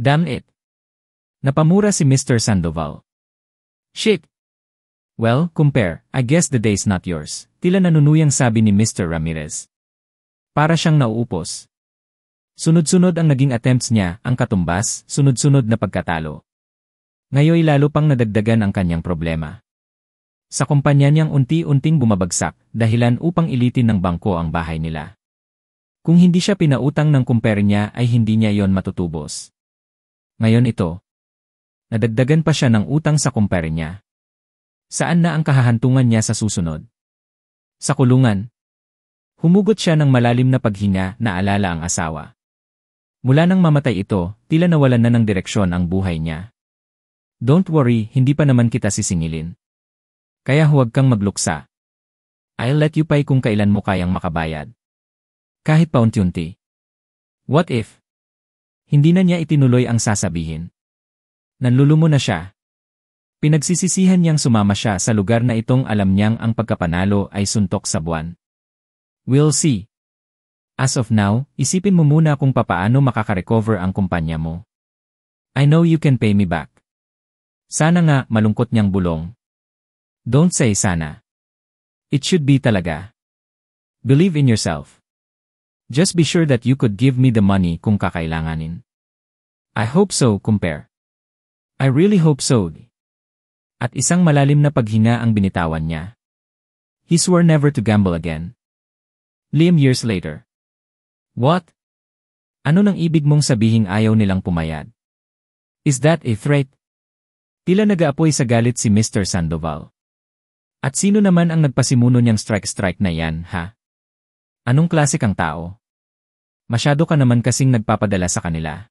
Damn it! Napamura si Mr. Sandoval. Shit! Well, compare, I guess the day's not yours. Tila nanunuyang sabi ni Mr. Ramirez. Para siyang nauupos. Sunod-sunod ang naging attempts niya, ang katumbas, sunod-sunod na pagkatalo. Ngayoy lalo pang nadagdagan ang kanyang problema. Sa kumpanya niyang unti-unting bumabagsak, dahilan upang ilitin ng bangko ang bahay nila. Kung hindi siya pinautang ng kumpare niya ay hindi niya yon matutubos. Ngayon ito, nadagdagan pa siya ng utang sa kumpare niya. Saan na ang kahahantungan niya sa susunod? Sa kulungan. Humugot siya ng malalim na paghinga, naalala ang asawa. Mula nang mamatay ito, tila nawalan na ng direksyon ang buhay niya. Don't worry, hindi pa naman kita sisingilin. Kaya huwag kang magluksa. I'll let you pay kung kailan mo kayang makabayad. Kahit paunti-unti. What if? Hindi na niya itinuloy ang sasabihin. Nanlulumo na siya. Pinagsisisihan niyang sumama siya sa lugar na itong alam niyang ang pagkapanalo ay suntok sa buwan. We'll see. As of now, isipin mo muna kung papaano makaka-recover ang kumpanya mo. I know you can pay me back. Sana nga, malungkot niyang bulong. Don't say sana. It should be talaga. Believe in yourself. Just be sure that you could give me the money kung kakailanganin. I hope so, kumpare. I really hope so. At isang malalim na paghinga ang binitawan niya. He swore never to gamble again. Liam years later. What? Ano nang ibig mong sabihing ayaw nilang pumayad? Is that a threat? Tila nag-aapoy sa galit si Mr. Sandoval. At sino naman ang nagpasimuno niyang strike na yan, ha? Anong klase kang tao? Masyado ka naman kasing nagpapadala sa kanila.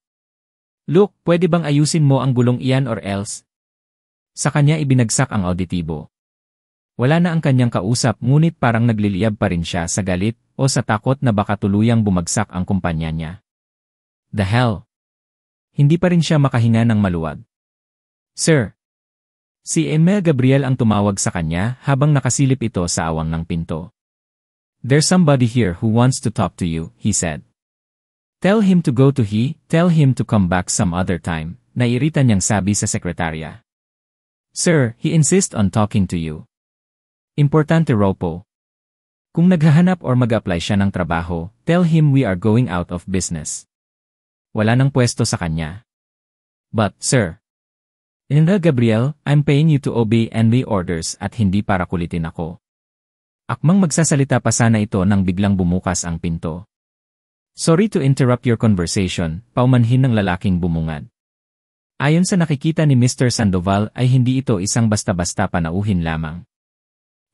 Look, pwede bang ayusin mo ang gulong iyan or else? Sa kanya ibinagsak ang auditibo. Wala na ang kanyang kausap ngunit parang nagliliyab pa rin siya sa galit o sa takot na baka tuluyang bumagsak ang kumpanya niya. The hell? Hindi pa rin siya makahinga ng maluwag. Sir. Si Emma Gabriel ang tumawag sa kanya habang nakasilip ito sa awang ng pinto. There's somebody here who wants to talk to you, he said. Tell him to go to tell him to come back some other time, nairita niyang sabi sa sekretarya. Sir, he insists on talking to you. Importante raw po. Kung naghahanap or mag-apply siya ng trabaho, tell him we are going out of business. Wala nang pwesto sa kanya. But, sir, Emma Gabriel, I'm paying you to obey my orders at hindi para kulitin ako. Akmang magsasalita pa sana ito nang biglang bumukas ang pinto. Sorry to interrupt your conversation, paumanhin ng lalaking bumungad. Ayon sa nakikita ni Mr. Sandoval ay hindi ito isang basta-basta panauhin lamang.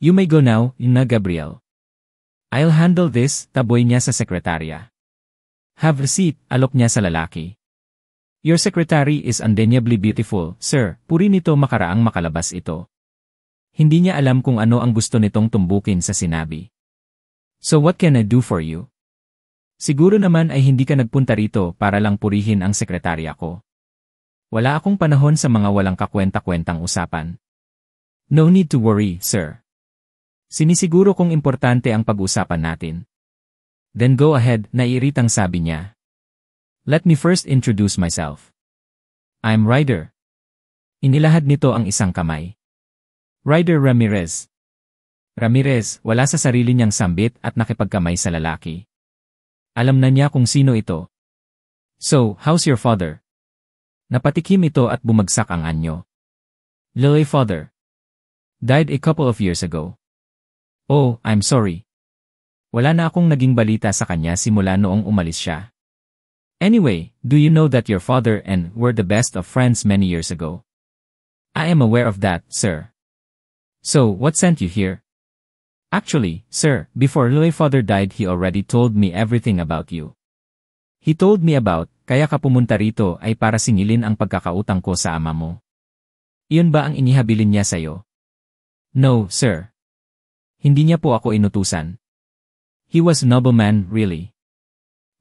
You may go now, Emma Gabriel. I'll handle this, taboy niya sa sekretarya. Have a seat, alok niya sa lalaki. Your secretary is undeniably beautiful, sir, puri nito makaraang makalabas ito. Hindi niya alam kung ano ang gusto nitong tumbukin sa sinabi. So what can I do for you? Siguro naman ay hindi ka nagpunta rito para lang purihin ang sekretarya ko. Wala akong panahon sa mga walang kakwenta-kwentang usapan. No need to worry, sir. Sinisiguro kong importante ang pag-usapan natin. Then go ahead, naiiritang sabi niya. Let me first introduce myself. I'm Ryder. Inilahad nito ang isang kamay. Ryder Ramirez. Ramirez, wala sa sarili niyang sambit at nakipagkamay sa lalaki. Alam na niya kung sino ito. So, how's your father? Napatikim ito at bumagsak ang anyo. Lily father. Died a couple of years ago. Oh, I'm sorry. Wala na akong naging balita sa kanya simula noong umalis siya. Anyway, do you know that your father and were the best of friends many years ago? I am aware of that, sir. So, what sent you here? Actually, sir, before Lily father died he already told me everything about you. He told me about, kaya ka pumunta rito ay para singilin ang pagkakautang ko sa ama mo. Iyon ba ang inihabilin niya sa'yo? No, sir. Hindi niya po ako inutusan. He was a nobleman, really.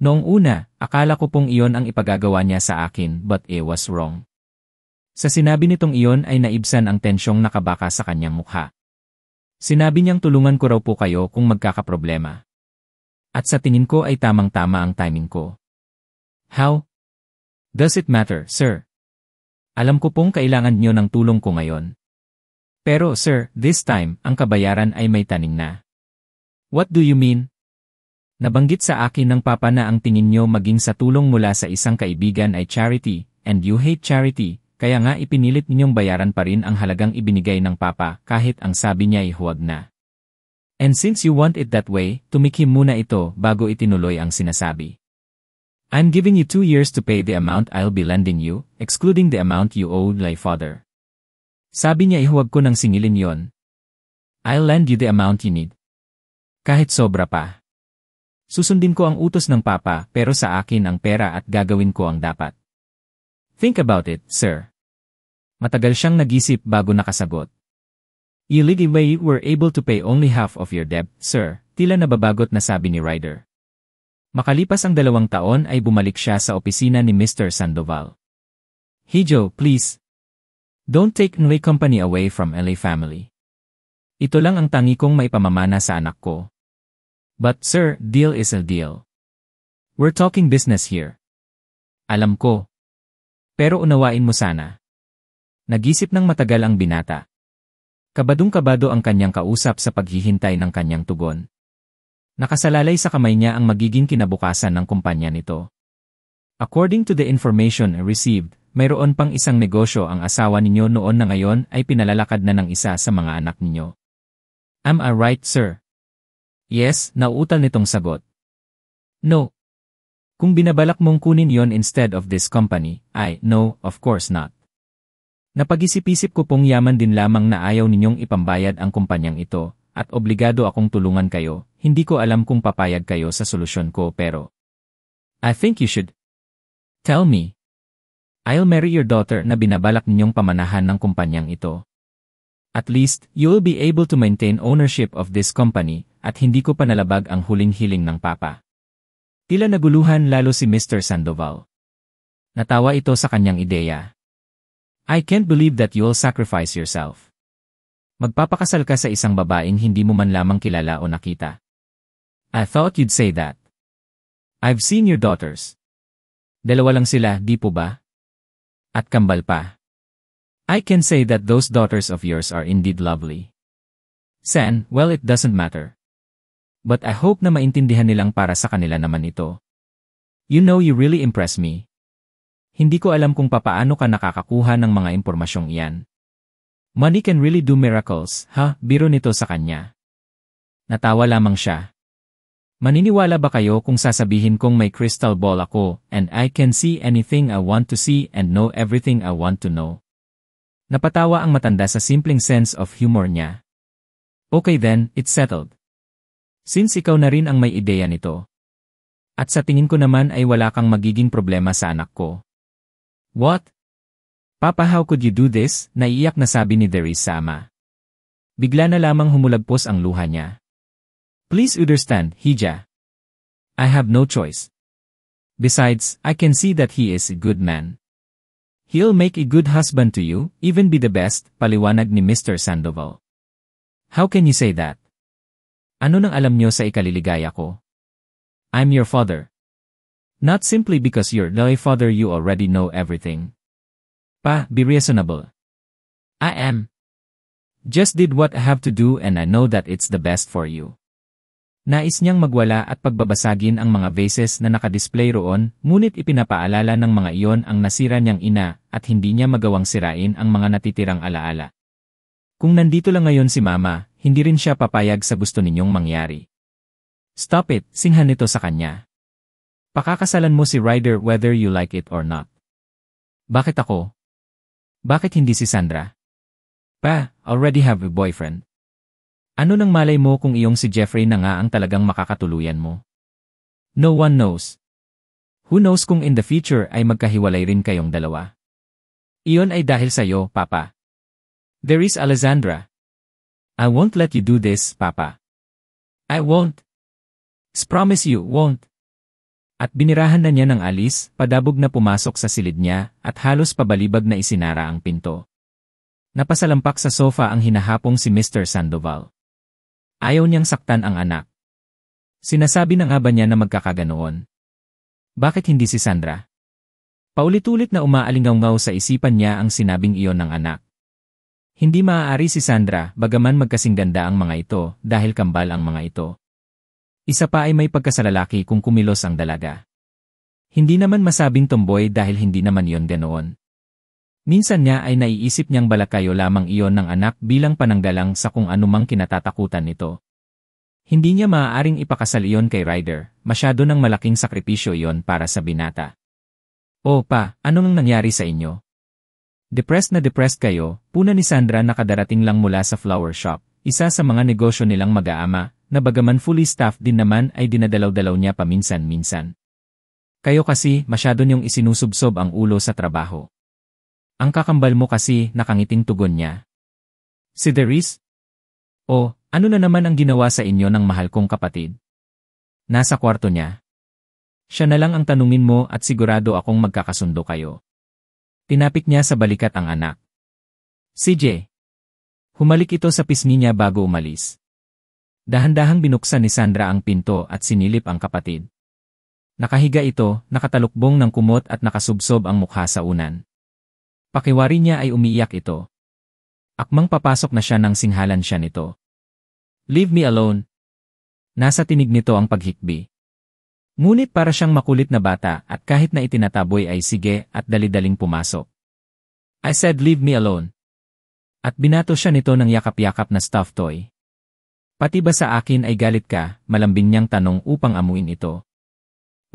Noong una, akala ko pong iyon ang ipagagawa niya sa akin but it was wrong. Sa sinabi nitong iyon ay naibsan ang tensyong nakabaka sa kanyang mukha. Sinabi niyang tulungan ko raw po kayo kung magkakaproblema. At sa tingin ko ay tamang-tama ang timing ko. How? Does it matter, sir? Alam ko pong kailangan niyo ng tulong ko ngayon. Pero sir, this time, ang kabayaran ay may taning na. What do you mean? Nabanggit sa akin ng papa na ang tingin niyo maging sa tulong mula sa isang kaibigan ay charity, and you hate charity, kaya nga ipinilit ninyong bayaran pa rin ang halagang ibinigay ng papa kahit ang sabi niya ay huwag na. And since you want it that way, tumikim muna ito bago itinuloy ang sinasabi. I'm giving you 2 years to pay the amount I'll be lending you, excluding the amount you owed my father. Sabi niya ihuwag ko ng singilin yon. I'll lend you the amount you need. Kahit sobra pa. Susundin ko ang utos ng papa pero sa akin ang pera at gagawin ko ang dapat. Think about it, sir. Matagal siyang nag-isip bago nakasagot. You legally were able to pay only half of your debt, sir, tila nababagot na sabi ni Ryder. Makalipas ang 2 taon ay bumalik siya sa opisina ni Mr. Sandoval. Hijo, please. Don't take my company away from LA family. Ito lang ang tangi kong maipamamana sa anak ko. But sir, deal is a deal. We're talking business here. Alam ko. Pero unawain mo sana. Nag-isip ng matagal ang binata. Kabadong-kabado ang kanyang kausap sa paghihintay ng kanyang tugon. Nakasalalay sa kamay niya ang magiging kinabukasan ng kumpanya nito. According to the information received, mayroon pang isang negosyo ang asawa ninyo noon na ngayon ay pinalalakad na ng isa sa mga anak ninyo. Am I right, sir? Yes, nauutal nitong sagot. No. Kung binabalak mong kunin yon instead of this company, no, of course not. Napag-isip-isip ko pong yaman din lamang na ayaw ninyong ipambayad ang kumpanyang ito, at obligado akong tulungan kayo, hindi ko alam kung papayag kayo sa solusyon ko pero I think you should. Tell me. I'll marry your daughter na binabalak ninyong pamanahan ng kumpanyang ito. At least, you will be able to maintain ownership of this company, at hindi ko panalabag ang huling hiling ng papa. Tila naguluhan lalo si Mr. Sandoval. Natawa ito sa kanyang ideya. I can't believe that you'll sacrifice yourself. Magpapakasal ka sa isang babaeng hindi mo man lamang kilala o nakita. I thought you'd say that. I've seen your daughters. 2 lang sila, di po ba? At kambal pa. I can say that those daughters of yours are indeed lovely. San, well it doesn't matter. But I hope na maintindihan nilang para sa kanila naman ito. You know you really impress me. Hindi ko alam kung papaano ka nakakakuha ng mga impormasyong iyan. Money can really do miracles, ha? Biro nito sa kanya. Natawa lamang siya. Maniniwala ba kayo kung sasabihin kong may crystal ball ako, and I can see anything I want to see and know everything I want to know? Napatawa ang matanda sa simpleng sense of humor niya. Okay then, it's settled. Since ikaw na rin ang may ideya nito. At sa tingin ko naman ay wala kang magiging problema sa anak ko. What? Papa, how could you do this? Naiiyak na sabi ni Darius sa ama. Bigla na lamang humulagpos ang luha niya. Please understand, Hija. I have no choice. Besides, I can see that he is a good man. He'll make a good husband to you, even be the best, paliwanag ni Mr. Sandoval. How can you say that? Ano nang alam niyo sa ikaliligaya ko? I'm your father. Not simply because you're the father you already know everything. Pa, be reasonable. I am. Just did what I have to do and I know that it's the best for you. Nais niyang magwala at pagbabasagin ang mga vases na nakadisplay roon, ngunit ipinapaalala ng mga iyon ang nasira niyang ina at hindi niya magawang sirain ang mga natitirang alaala. Kung nandito lang ngayon si Mama, hindi rin siya papayag sa gusto ninyong mangyari. Stop it, singhan nito sa kanya. Pakakasalan mo si Ryder whether you like it or not. Bakit ako? Bakit hindi si Sandra? Pa, already have a boyfriend. Ano nang malay mo kung iyong si Jeffrey na nga ang talagang makakatuluyan mo? No one knows. Who knows kung in the future ay magkahiwalay rin kayong dalawa? Iyon ay dahil sa'yo, Papa. There is Alessandra. I won't let you do this, Papa. I won't. Promise you, won't. At binirahan na niya ng alis, padabog na pumasok sa silid niya, at halos pabalibag na isinara ang pinto. Napasalampak sa sofa ang hinahapong si Mr. Sandoval. Ayaw niyang saktan ang anak. Sinasabi na nga ba niya na magkakaganoon? Bakit hindi si Sandra? Paulit-ulit na umaalingaw-ngaw sa isipan niya ang sinabing iyon ng anak. Hindi maaari si Sandra, bagaman magkasing ganda ang mga ito, dahil kambal ang mga ito. Isa pa ay may pagkasalalaki kung kumilos ang dalaga. Hindi naman masabing tomboy dahil hindi naman iyon ganoon. Minsan niya ay naiisip niyang balakayo lamang iyon ng anak bilang pananggalang sa kung anumang kinatatakutan nito. Hindi niya maaaring ipakasal iyon kay Ryder, masyado ng malaking sakripisyo iyon para sa binata. O pa, anong nangyari sa inyo? Depressed na depressed kayo, puna ni Sandra na kadarating lang mula sa flower shop, isa sa mga negosyo nilang mag-aama, na bagaman fully staffed din naman ay dinadalaw-dalaw niya paminsan-minsan. Kayo kasi, masyado niyong isinusubsob ang ulo sa trabaho. Ang kakambal mo kasi, nakangiting tugon niya. Si Darius? O, ano na naman ang ginawa sa inyo ng mahal kong kapatid? Nasa kwarto niya. Siya na lang ang tanungin mo at sigurado akong magkakasundo kayo. Tinapik niya sa balikat ang anak. CJ. Humalik ito sa pisngi niya bago umalis. Dahan-dahang binuksan ni Sandra ang pinto at sinilip ang kapatid. Nakahiga ito, nakatalukbong ng kumot at nakasubsob ang mukha sa unan. Pakiwari niya ay umiiyak ito. Akmang papasok na siya nang singhalan siya nito. Leave me alone. Nasa tinig nito ang paghikbi. Ngunit para siyang makulit na bata at kahit na itinataboy ay sige at dali-daling pumasok. I said leave me alone. At binato siya nito ng yakap-yakap na stuffed toy. Pati ba sa akin ay galit ka, malambing niyang tanong upang amuin ito.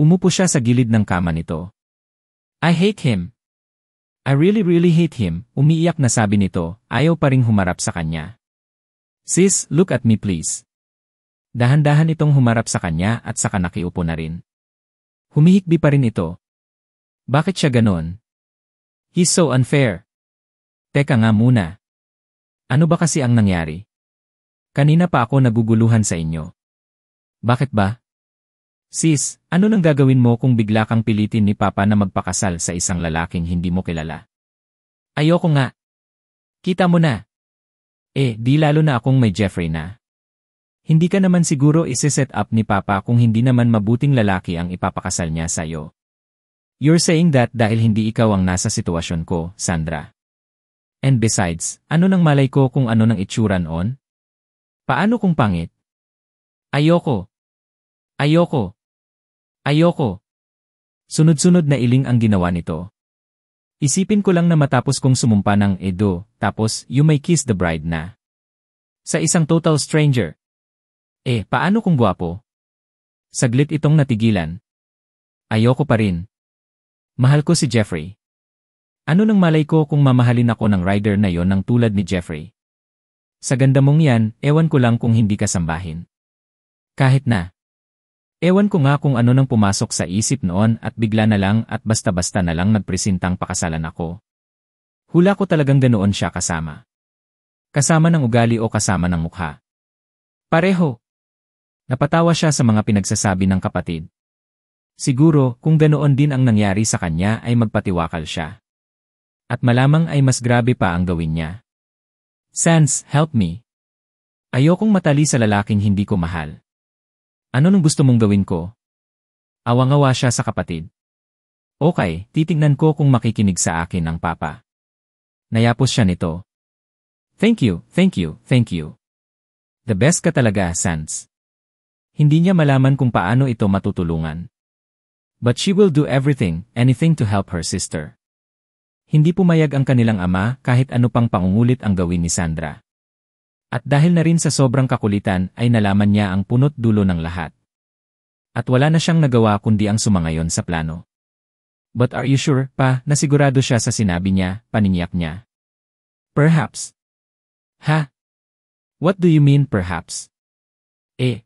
Umupo siya sa gilid ng kama nito. I hate him. I really hate him, umiiyak na sabi nito, ayaw pa ring humarap sa kanya. Sis, look at me please. Dahan-dahan itong humarap sa kanya at saka nakiupo na rin. Humihikbi pa rin ito. Bakit siya ganon? He's so unfair. Teka nga muna. Ano ba kasi ang nangyari? Kanina pa ako naguguluhan sa inyo. Bakit ba? Sis, ano nang gagawin mo kung bigla kang pilitin ni Papa na magpakasal sa isang lalaking hindi mo kilala? Ayoko nga. Kita mo na. Di lalo na akong may Jeffrey na. Hindi ka naman siguro isi-set up ni Papa kung hindi naman mabuting lalaki ang ipapakasal niya sa'yo. You're saying that dahil hindi ikaw ang nasa sitwasyon ko, Sandra. And besides, ano nang malay ko kung ano nang itsura noon? Paano kung pangit? Ayoko. Ayoko. Ayoko. Sunod-sunod na iling ang ginawa nito. Isipin ko lang na matapos kong sumumpa ng Edo, tapos you may kiss the bride na. Sa isang total stranger. Paano kung gwapo? Saglit itong natigilan. Ayoko pa rin. Mahal ko si Jeffrey. Ano nang malay ko kung mamahalin ako ng Ryder na yon ng tulad ni Jeffrey? Sa ganda mong yan, ewan ko lang kung hindi ka sambahin. Kahit na. Ewan ko nga kung ano nang pumasok sa isip noon at bigla na lang at basta-basta na lang nagpresentang pakasalan ako. Hula ko talagang ganoon siya kasama. Kasama ng ugali o kasama ng mukha. Pareho. Napatawa siya sa mga pinagsasabi ng kapatid. Siguro, kung ganoon din ang nangyari sa kanya ay magpatiwakal siya. At malamang ay mas grabe pa ang gawin niya. Sans, help me. Ayokong matali sa lalaking hindi ko mahal. Ano nung gusto mong gawin ko? Awang-awa siya sa kapatid. Okay, titingnan ko kung makikinig sa akin ang Papa. Nayapos siya nito. Thank you. The best ka talaga, Sans. Hindi niya malaman kung paano ito matutulungan. But she will do anything to help her sister. Hindi pumayag ang kanilang ama kahit ano pang pangungulit ang gawin ni Sandra. At dahil na rin sa sobrang kakulitan ay nalaman niya ang punot dulo ng lahat. At wala na siyang nagawa kundi ang sumangayon sa plano. But are you sure, Pa, na sigurado siya sa sinabi niya, paninyak niya? Perhaps. Ha? What do you mean perhaps?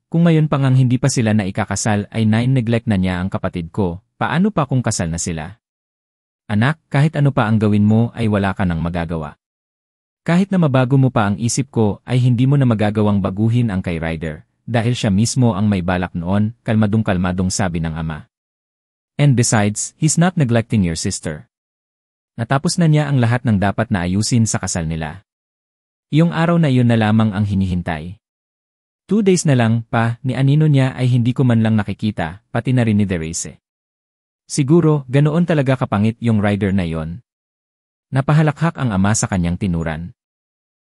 Kung ngayon pa ngang hindi pa sila na ikakasal ay neglect na niya ang kapatid ko, paano pa kung kasal na sila? Anak, kahit ano pa ang gawin mo ay wala ka nang magagawa. Kahit na mabago mo pa ang isip ko ay hindi mo na magagawang baguhin ang kay Ryder, dahil siya mismo ang may balak noon, kalmadong-kalmadong sabi ng ama. And besides, he's not neglecting your sister. Natapos na niya ang lahat ng dapat na ayusin sa kasal nila. Iyong araw na iyon na lamang ang hinihintay. 2 days na lang, Pa, ni anino niya ay hindi ko man lang nakikita, pati na rin ni Therese. Siguro, ganoon talaga kapangit yung rider na yon. Napahalakhak ang ama sa kanyang tinuran.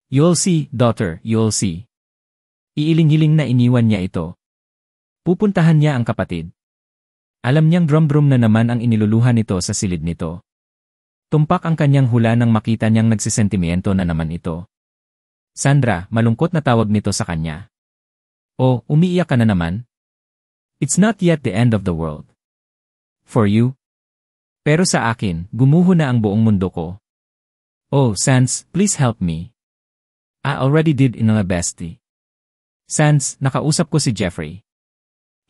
You'll see, daughter, you'll see. Iiling-hiling na iniwan niya ito. Pupuntahan niya ang kapatid. Alam niyang drum-drum na naman ang iniluluhan nito sa silid nito. Tumpak ang kanyang hula nang makita niyang nagsisentimiento na naman ito. Sandra, malungkot na tawag nito sa kanya. Oh, umiiyak ka na naman? It's not yet the end of the world. For you? Pero sa akin, gumuho na ang buong mundo ko. Oh, Sans, please help me. I already did in a bestie. Sans, nakausap ko si Jeffrey.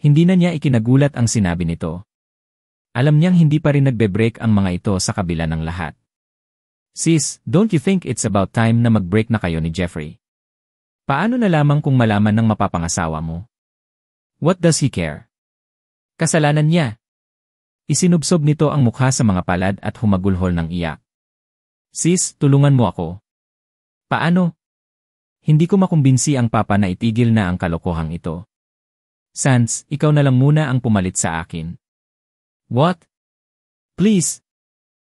Hindi na niya ikinagulat ang sinabi nito. Alam niyang hindi pa rin nagbe-break ang mga ito sa kabila ng lahat. Sis, don't you think it's about time na mag-break na kayo ni Jeffrey? Paano na lamang kung malaman ng mapapangasawa mo? What does he care? Kasalanan niya. Isinubsob nito ang mukha sa mga palad at humagulhol ng iyak. Sis, tulungan mo ako. Paano? Hindi ko makumbinsi ang papa na itigil na ang kalokohang ito. Sans, ikaw na lang muna ang pumalit sa akin. What? Please.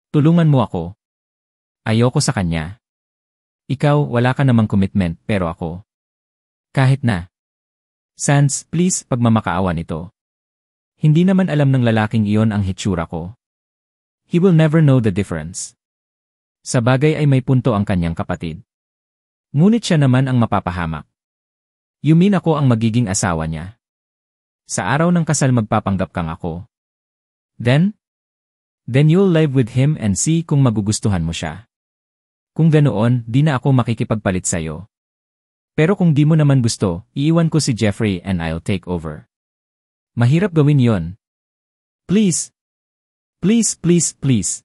Tulungan mo ako. Ayoko sa kanya. Ikaw, wala ka namang commitment, pero ako. Kahit na. Sans, please, pagmamakaawa nito. Hindi naman alam ng lalaking iyon ang hitsura ko. He will never know the difference. Sa bagay ay may punto ang kanyang kapatid. Ngunit siya naman ang mapapahamak. You mean ako ang magiging asawa niya? Sa araw ng kasal magpapanggap kang ako. Then you'll live with him and see kung magugustuhan mo siya. Kung ganoon, di na ako makikipagpalit sa'yo. Pero kung di mo naman gusto, iiwan ko si Jeffrey and I'll take over. Mahirap gawin yon. Please. Please, please, please.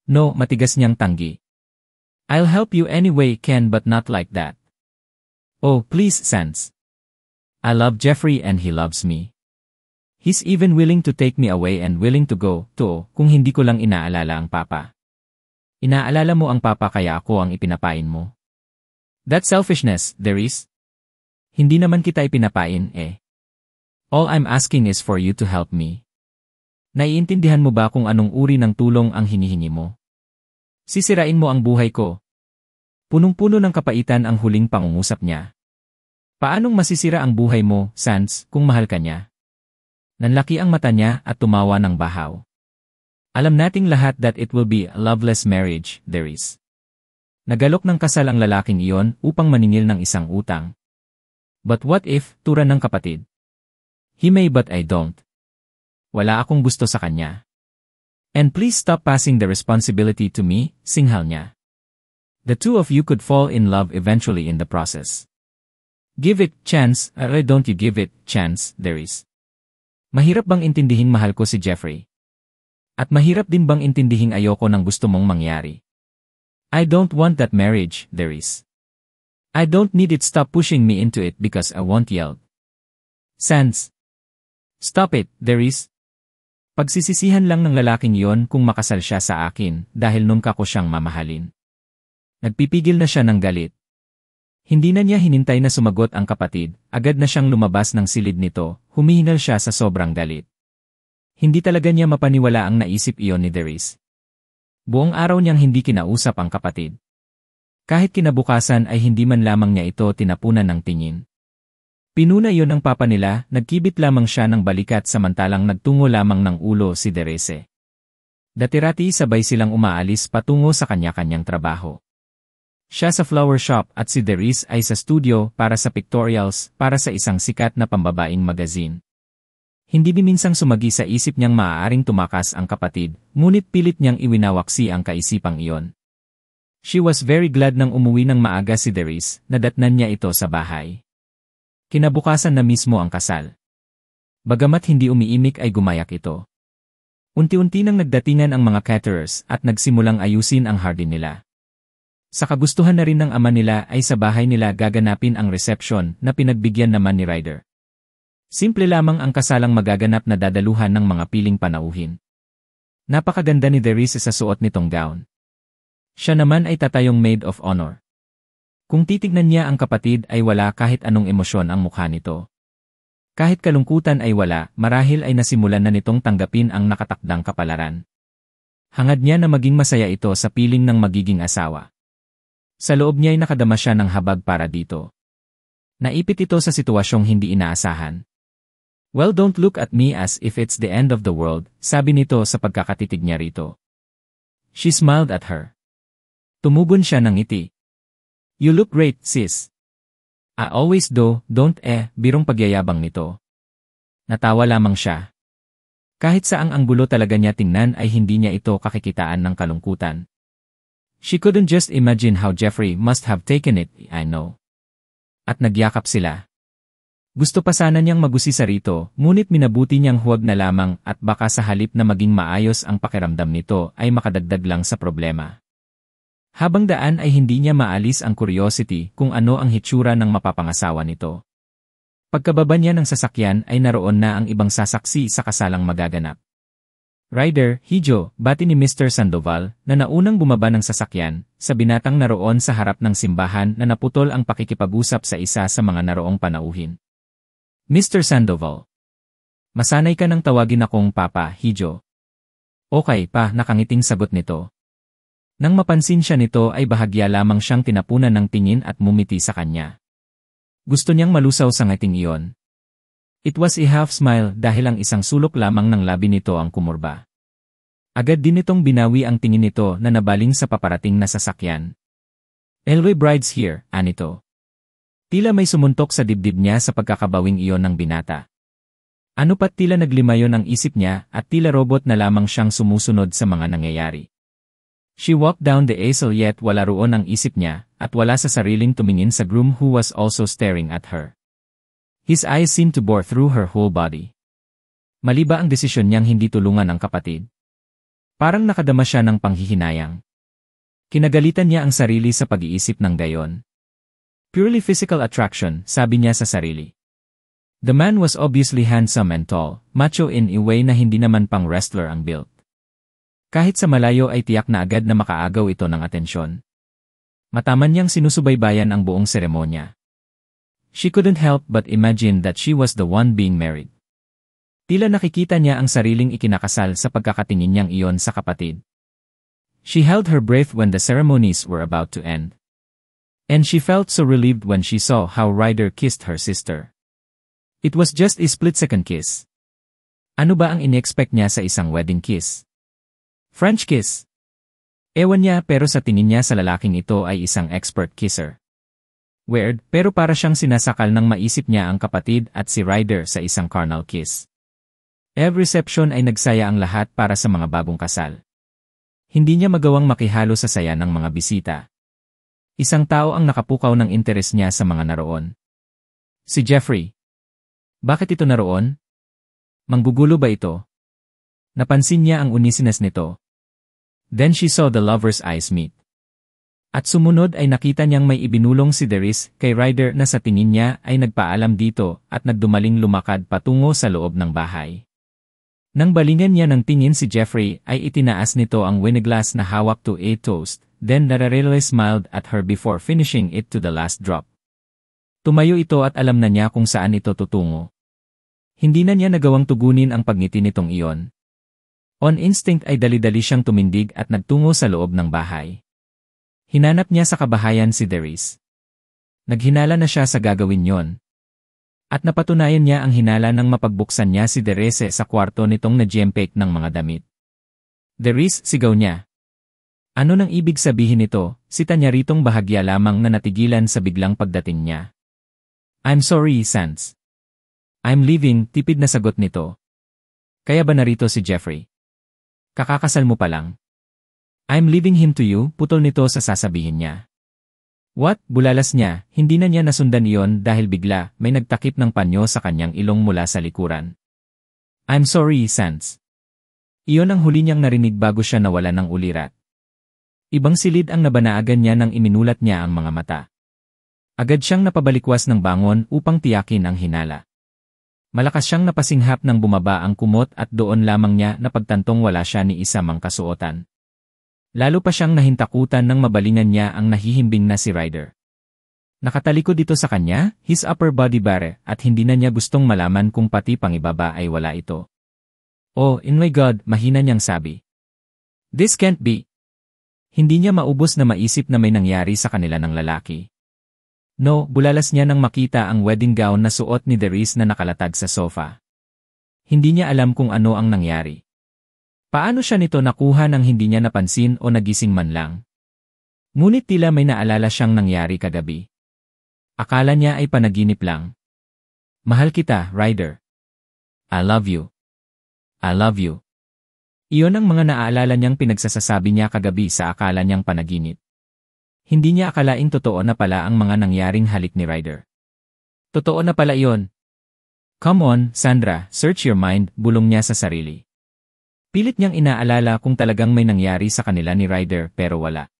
No, matigas niyang tanggi. I'll help you any way can but not like that. Oh, please, Sans. I love Jeffrey and he loves me. He's even willing to take me away and willing to go, too, kung hindi ko lang inaalala ang papa. Inaalala mo ang papa kaya ako ang ipinapain mo. That selfishness, there is. Hindi naman kita ipinapain, eh. All I'm asking is for you to help me. Naiintindihan mo ba kung anong uri ng tulong ang hinihingi mo? Sisirain mo ang buhay ko. Punong-puno ng kapaitan ang huling pangungusap niya. Paanong masisira ang buhay mo, Sans, kung mahal ka niya? Nanlaki ang mata niya at tumawa ng bahaw. Alam nating lahat that it will be a loveless marriage, there is. Nagalok ng kasal ang lalaking iyon upang maningil ng isang utang. But what if, tura ng kapatid? He may but I don't. Wala akong gusto sa kanya. And please stop passing the responsibility to me, singhal niya. The two of you could fall in love eventually in the process. Give it chance, don't you give it chance, there is. Mahirap bang intindihin mahal ko si Jeffrey? At mahirap din bang intindihin ayoko ng gusto mong mangyari? I don't want that marriage, there is. I don't need it, stop pushing me into it because I won't yell. Sans. Stop it, there is. Pagsisisihan lang ng lalaking yon kung makasal siya sa akin dahil nungka ko siyang mamahalin. Nagpipigil na siya ng galit. Hindi na niya hinintay na sumagot ang kapatid, agad na siyang lumabas ng silid nito, humihingal siya sa sobrang galit. Hindi talaga niya mapaniwala ang naisip iyon ni Darius. Buong araw niyang hindi kinausap ang kapatid. Kahit kinabukasan ay hindi man lamang niya ito tinapunan ng tingin. Pinuna iyon ng papa nila, nagkibit lamang siya ng balikat samantalang nagtungo lamang ng ulo si Derese. Dati-rati sabay silang umaalis patungo sa kanya-kanyang trabaho. Siya sa flower shop at si Darius ay sa studio para sa pictorials para sa isang sikat na pambabaing magazine. Hindi biminsang sumagi sa isip niyang maaaring tumakas ang kapatid, ngunit pilit niyang iwinawaksi ang kaisipang iyon. She was very glad nang umuwi ng maaga si Darius, nadatnan niya ito sa bahay. Kinabukasan na mismo ang kasal. Bagamat hindi umiimik ay gumayak ito. Unti-unti nang nagdatingan ang mga caterers at nagsimulang ayusin ang hardin nila. Sa kagustuhan na rin ng ama nila ay sa bahay nila gaganapin ang reception na pinagbigyan naman ni Ryder. Simple lamang ang kasalang magaganap na dadaluhan ng mga piling panauhin. Napakaganda ni Darius sa suot nitong gown. Siya naman ay tatayong maid of honor. Kung titignan niya ang kapatid ay wala kahit anong emosyon ang mukha nito. Kahit kalungkutan ay wala, marahil ay nasimulan na nitong tanggapin ang nakatakdang kapalaran. Hangad niya na maging masaya ito sa piling ng magiging asawa. Sa loob niya ay nakadama siya ng habag para dito. Naipit ito sa sitwasyong hindi inaasahan. Well, don't look at me as if it's the end of the world, sabi nito sa pagkakatitig niya rito. She smiled at her. Tumugon siya ng ngiti. You look great, sis. I always do, don't birong pagyayabang nito. Natawa lamang siya. Kahit saang ang bulo talaga niya tingnan ay hindi niya ito kakikitaan ng kalungkutan. She couldn't just imagine how Jeffrey must have taken it, I know. At nagyakap sila. Gusto pa sana niyang magusisa rito, ngunit minabuti niyang huwag na lamang at baka sa halip na maging maayos ang pakiramdam nito ay makadagdag lang sa problema. Habang daan ay hindi niya maalis ang curiosity kung ano ang hitsura ng mapapangasawa nito. Pagkababa niya ng sasakyan ay naroon na ang ibang sasaksi sa kasalang magaganap. Ryder, Hijo, bati ni Mr. Sandoval na naunang bumaba ng sasakyan sa binatang naroon sa harap ng simbahan na naputol ang pakikipag-usap sa isa sa mga naroong panauhin. Mr. Sandoval. Masanay ka nang tawagin akong Papa, Hijo. Okay pa, nakangiting sagot nito. Nang mapansin siya nito ay bahagya lamang siyang tinapunan ng tingin at mumiti sa kanya. Gusto niyang malusaw sa ngiting iyon. It was a half smile dahil ang isang sulok lamang ng labi nito ang kumurba. Agad din itong binawi ang tingin nito na nabaling sa paparating na sasakyan. Elway brides here, anito. Tila may sumuntok sa dibdib niya sa pagkakabawing iyon ng binata. Ano pat tila naglimayon ang isip niya at tila robot na lamang siyang sumusunod sa mga nangyayari. She walked down the aisle yet wala roon ang isip niya at wala sa sariling tumingin sa groom who was also staring at her. His eyes seemed to bore through her whole body. Mali ba ang desisyon niyang hindi tulungan ang kapatid? Parang nakadama siya ng panghihinayang. Kinagalitan niya ang sarili sa pag-iisip ng gayon. Purely physical attraction, sabi niya sa sarili. The man was obviously handsome and tall, macho in a way na hindi naman pang wrestler ang build. Kahit sa malayo ay tiyak na agad na makaagaw ito ng atensyon. Mataman niyang sinusubaybayan ang buong seremonya. She couldn't help but imagine that she was the one being married. Tila nakikita niya ang sariling ikinakasal sa pagkakatingin niyang iyon sa kapatid. She held her breath when the ceremonies were about to end. And she felt so relieved when she saw how Ryder kissed her sister. It was just a split-second kiss. Ano ba ang in-expect niya sa isang wedding kiss? French kiss. Ewan niya pero sa tingin niya sa lalaking ito ay isang expert kisser. Weird pero para siyang sinasakal ng maisip niya ang kapatid at si Ryder sa isang carnal kiss. Every reception ay nagsaya ang lahat para sa mga bagong kasal. Hindi niya magawang makihalo sa saya ng mga bisita. Isang tao ang nakapukaw ng interes niya sa mga naroon. Si Jeffrey. Bakit ito naroon? Manggugulo ba ito? Napansin niya ang uneasiness nito. Then she saw the lovers' eyes meet. At sumunod ay nakita niyang may ibinulong si Deris kay Ryder na sa tingin niya ay nagpaalam dito at nagdumaling lumakad patungo sa loob ng bahay. Nang balingan niya ng tingin si Jeffrey ay itinaas nito ang wineglass na hawak to a toast, then nararelay smiled at her before finishing it to the last drop. Tumayo ito at alam na niya kung saan ito tutungo. Hindi na niya nagawang tugunin ang pagngiti nitong iyon. On instinct ay dali-dali siyang tumindig at nagtungo sa loob ng bahay. Hinanap niya sa kabahayan si Deris. Naghinala na siya sa gagawin yon. At napatunayan niya ang hinala nang mapagbuksan niya si Derese sa kwarto nitong na-jempake ng mga damit. Deris, sigaw niya. Ano nang ibig sabihin nito? Sita niya ritong bahagya lamang na natigilan sa biglang pagdating niya. I'm sorry, Sans. I'm leaving, tipid na sagot nito. Kaya ba narito si Jeffrey? Kakakasal mo pa lang. I'm leaving him to you, putol nito sa sasabihin niya. What? Bulalas niya, hindi na niya nasundan iyon dahil bigla may nagtakip ng panyo sa kanyang ilong mula sa likuran. I'm sorry, Sans. Iyon ang huli niyang narinig bago siya nawala ng ulirat. Ibang silid ang nabanaagan niya nang iminulat niya ang mga mata. Agad siyang napabalikwas ng bangon upang tiyakin ang hinala. Malakas siyang napasinghap nang bumaba ang kumot at doon lamang niya napagtantong wala siya ni isa mang kasuotan. Lalo pa siyang nahintakutan nang mabalingan niya ang nahihimbing na si Ryder. Nakatalikod ito sa kanya, his upper body bare, at hindi na niya gustong malaman kung pati pangibaba ay wala ito. Oh, in my God, mahina niyang sabi. This can't be. Hindi niya maubos na maisip na may nangyari sa kanila ng lalaki. No, bulalas niya nang makita ang wedding gown na suot ni Darius na nakalatag sa sofa. Hindi niya alam kung ano ang nangyari. Paano siya nito nakuha nang hindi niya napansin o nagising man lang? Ngunit tila may naalala siyang nangyari kagabi. Akala niya ay panaginip lang. Mahal kita, Ryder. I love you. I love you. Iyon ang mga naaalala niyang pinagsasasabi niya kagabi sa akala niyang panaginip. Hindi niya akalaing totoo na pala ang mga nangyaring halik ni Ryder. Totoo na pala iyon. Come on, Sandra, search your mind, bulong niya sa sarili. Pilit niyang inaalala kung talagang may nangyari sa kanila ni Ryder pero wala.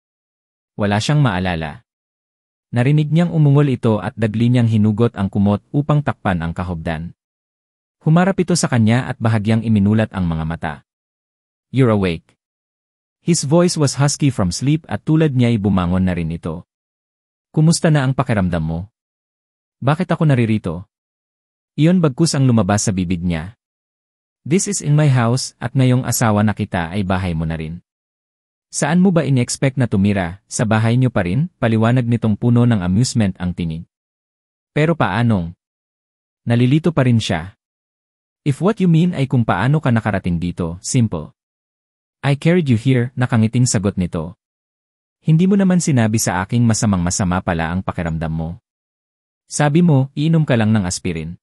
Wala siyang maalala. Narinig niyang umungol ito at dagli niyang hinugot ang kumot upang takpan ang kahobdan. Humarap ito sa kanya at bahagyang iminulat ang mga mata. You're awake. His voice was husky from sleep at tulad niya'y bumangon na rin ito. Kumusta na ang pakiramdam mo? Bakit ako naririto? Iyon bagkus ang lumabas sa bibig niya. This is in my house at ngayong asawa na kita ay bahay mo na rin. Saan mo ba in-expect na tumira? Sa bahay niyo pa rin? Paliwanag nitong puno ng amusement ang tinig. Pero paanong? Nalilito pa rin siya. If what you mean ay kung paano ka nakarating dito, simple. I carried you here, nakangiting sagot nito. Hindi mo naman sinabi sa aking masamang-masama pala ang pakiramdam mo. Sabi mo, iinom ka lang ng aspirin.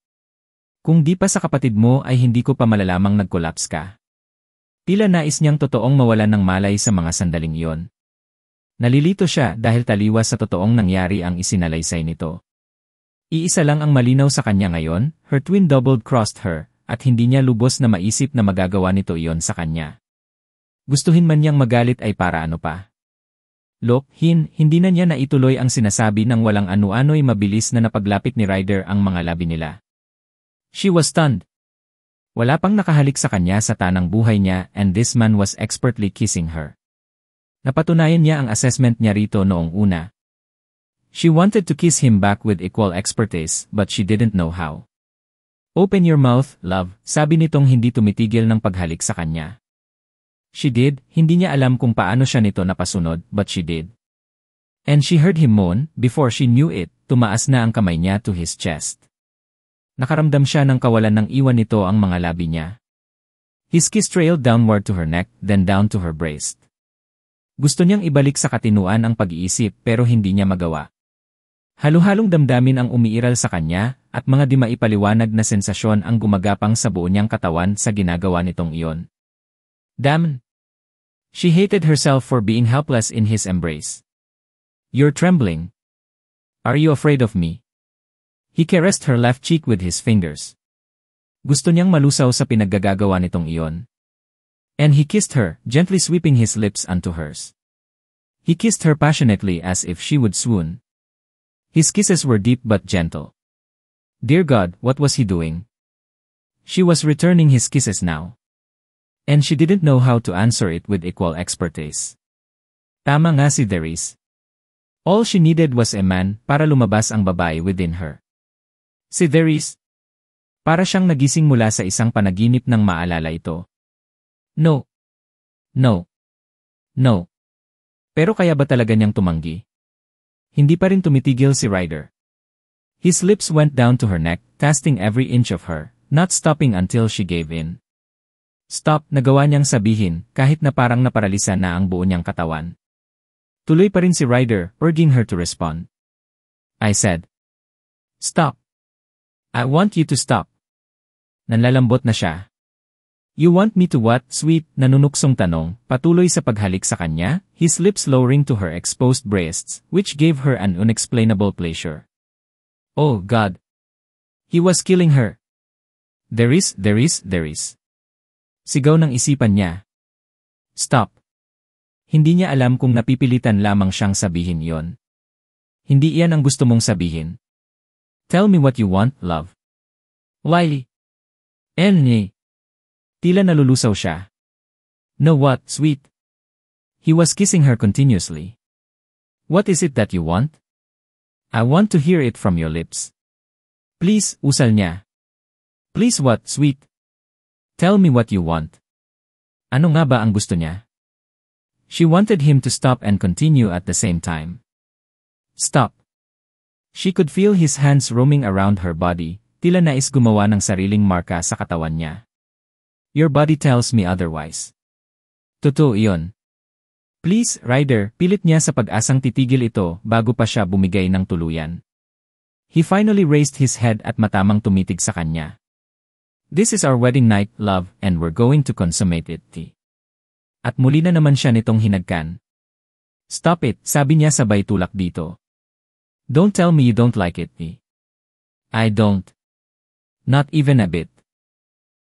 Kung di pa sa kapatid mo ay hindi ko pa malalamang nag-collapse ka. Tila nais niyang totoong mawalan ng malay sa mga sandaling iyon. Nalilito siya dahil taliwas sa totoong nangyari ang isinalaysay nito. Iisa lang ang malinaw sa kanya ngayon, her twin double-crossed her, at hindi niya lubos na maisip na magagawa nito iyon sa kanya. Gustuhin man niyang magalit ay para ano pa. Look, hindi na niya naituloy ang sinasabi nang walang ano-ano'y mabilis na napaglapit ni Ryder ang mga labi nila. She was stunned. Wala pang nakahalik sa kanya sa tanang buhay niya and this man was expertly kissing her. Napatunayan niya ang assessment niya rito noong una. She wanted to kiss him back with equal expertise but she didn't know how. Open your mouth, love, sabi nitong hindi tumitigil ng paghalik sa kanya. She did, hindi niya alam kung paano siya nito napasunod but she did. And she heard him moan, before she knew it, tumaas na ang kamay niya to his chest. Nakaramdam siya ng kawalan ng iwan nito ang mga labi niya. His kiss trailed downward to her neck, then down to her breast. Gusto niyang ibalik sa katinuan ang pag-iisip pero hindi niya magawa. Halo-halong damdamin ang umiiral sa kanya at mga di maipaliwanag na sensasyon ang gumagapang sa buo niyang katawan sa ginagawa nitong iyon. Damn! She hated herself for being helpless in his embrace. You're trembling. Are you afraid of me? He caressed her left cheek with his fingers. Gusto niyang malusaw sa pinaggagawa nitong iyon. And he kissed her, gently sweeping his lips onto hers. He kissed her passionately as if she would swoon. His kisses were deep but gentle. Dear God, what was he doing? She was returning his kisses now. And she didn't know how to answer it with equal expertise. Tama nga si Darius. All she needed was a man para lumabas ang babae within her. Si Darius. Para siyang nagising mula sa isang panaginip nang maalala ito. No. No. No. Pero kaya ba talaga niyang tumanggi? Hindi pa rin tumitigil si Ryder. His lips went down to her neck, tasting every inch of her, not stopping until she gave in. Stop, nagawa niyang sabihin, kahit na parang naparalisa na ang buo niyang katawan. Tuloy pa rin si Ryder, urging her to respond. I said. Stop. I want you to stop. Nanlalambot na siya. You want me to what, sweet, nanunuksong tanong, patuloy sa paghalik sa kanya, his lips lowering to her exposed breasts, which gave her an unexplainable pleasure. Oh God! He was killing her. There is. Sigaw ng isipan niya. Stop. Hindi niya alam kung napipilitan lamang siyang sabihin yon. Hindi iyan ang gusto mong sabihin. Tell me what you want, love. Why? Elnie. Tila nalulusaw siya. No what, sweet? He was kissing her continuously. What is it that you want? I want to hear it from your lips. Please, usal niya. Please what, sweet? Tell me what you want. Ano nga ba ang gusto niya? She wanted him to stop and continue at the same time. Stop. She could feel his hands roaming around her body, tila nais gumawa ng sariling marka sa katawan niya. Your body tells me otherwise. Totoo iyon. Please, Ryder, pilit niya sa pag-asang titigil ito bago pa siya bumigay ng tuluyan. He finally raised his head at matamang tumitig sa kanya. This is our wedding night, love, and we're going to consummate it. At muli na naman siya nitong hinagkan. Stop it, sabi niya sabay tulak dito. Don't tell me you don't like it. I don't. Not even a bit.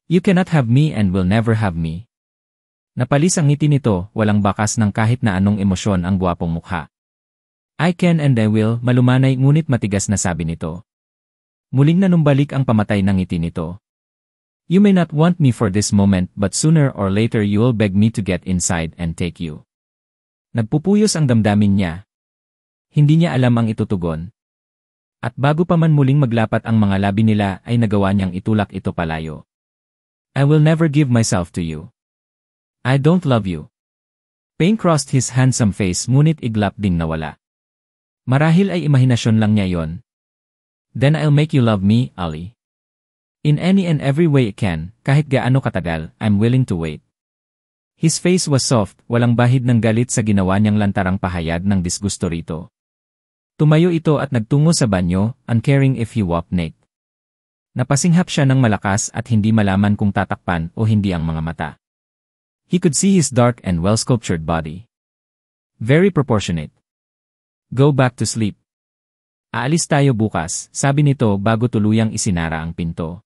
You cannot have me and will never have me. Napalis ang ngiti nito, walang bakas ng kahit na anong emosyon ang gwapong mukha. I can and I will, malumanay ngunit matigas na sabi nito. Muling nanumbalik ang pamatay ng ngiti nito. You may not want me for this moment but sooner or later you will beg me to get inside and take you. Nagpupuyos ang damdamin niya. Hindi niya alam ang itutugon. At bago pa man muling maglapat ang mga labi nila ay nagawa niyang itulak ito palayo. I will never give myself to you. I don't love you. Pain crossed his handsome face ngunit iglap ding nawala. Marahil ay imahinasyon lang niya yon. Then I'll make you love me, Ali. In any and every way I can, kahit gaano katagal, I'm willing to wait. His face was soft, walang bahid ng galit sa ginawa niyang lantarang pahayag ng disgusto rito. Tumayo ito at nagtungo sa banyo, uncaring if he walked naked. Napasinghap siya ng malakas at hindi malaman kung tatakpan o hindi ang mga mata. He could see his dark and well-sculptured body. Very proportionate. Go back to sleep. Aalis tayo bukas, sabi nito bago tuluyang isinara ang pinto.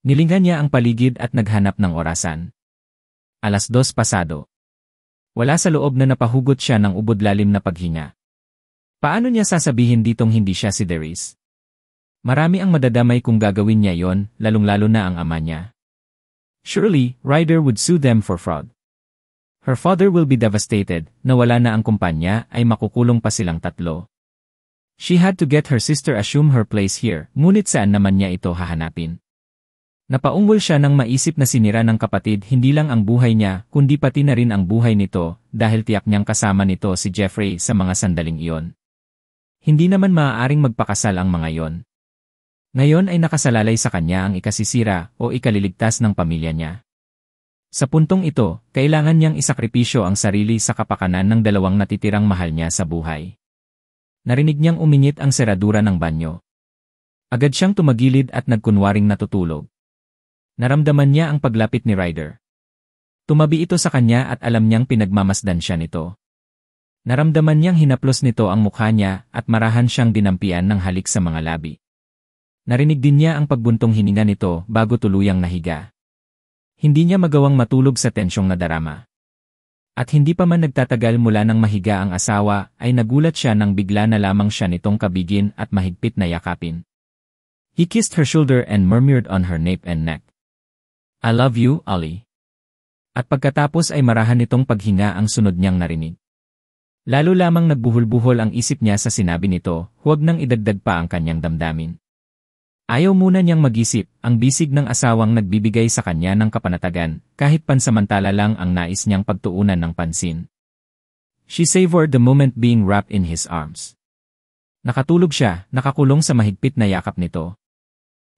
Nilinggan niya ang paligid at naghanap ng orasan. 2:00 pasado. Wala sa loob na napahugot siya ng ubod-lalim na paghinga. Paano niya sasabihin ditong hindi siya si Darius? Marami ang madadamay kung gagawin niya yon, lalong-lalo na ang ama niya. Surely, Ryder would sue them for fraud. Her father will be devastated, nawala na ang kumpanya ay makukulong pa silang tatlo. She had to get her sister assume her place here, ngunit saan naman niya ito hahanapin? Napaungol siya nang maisip na sinira ng kapatid hindi lang ang buhay niya, kundi pati na rin ang buhay nito, dahil tiyak niyang kasama nito si Jeffrey sa mga sandaling iyon. Hindi naman maaaring magpakasal ang mga iyon. Ngayon ay nakasalalay sa kanya ang ikasisira o ikaliligtas ng pamilya niya. Sa puntong ito, kailangan niyang isakripisyo ang sarili sa kapakanan ng dalawang natitirang mahal niya sa buhay. Narinig niyang uminit ang seradura ng banyo. Agad siyang tumagilid at nagkunwaring natutulog. Naramdaman niya ang paglapit ni Ryder. Tumabi ito sa kanya at alam niyang pinagmamasdan siya nito. Naramdaman niyang hinaplos nito ang mukha niya at marahan siyang dinampian ng halik sa mga labi. Narinig din niya ang pagbuntong hininga nito bago tuluyang nahiga. Hindi niya magawang matulog sa tensyong nadarama. At hindi pa man nagtatagal mula nang mahiga ang asawa, ay nagulat siya nang bigla na lamang siya nitong kabigin at mahigpit na yakapin. He kissed her shoulder and murmured on her nape and neck. I love you, Ali. At pagkatapos ay marahan nitong paghinga ang sunod niyang narinig. Lalo lamang nagbuhol-buhol ang isip niya sa sinabi nito, huwag nang idagdag pa ang kanyang damdamin. Ayaw muna niyang mag-isip, ang bisig ng asawang nagbibigay sa kanya ng kapanatagan, kahit pansamantala lang ang nais niyang pagtuunan ng pansin. She savored the moment being wrapped in his arms. Nakatulog siya, nakakulong sa mahigpit na yakap nito.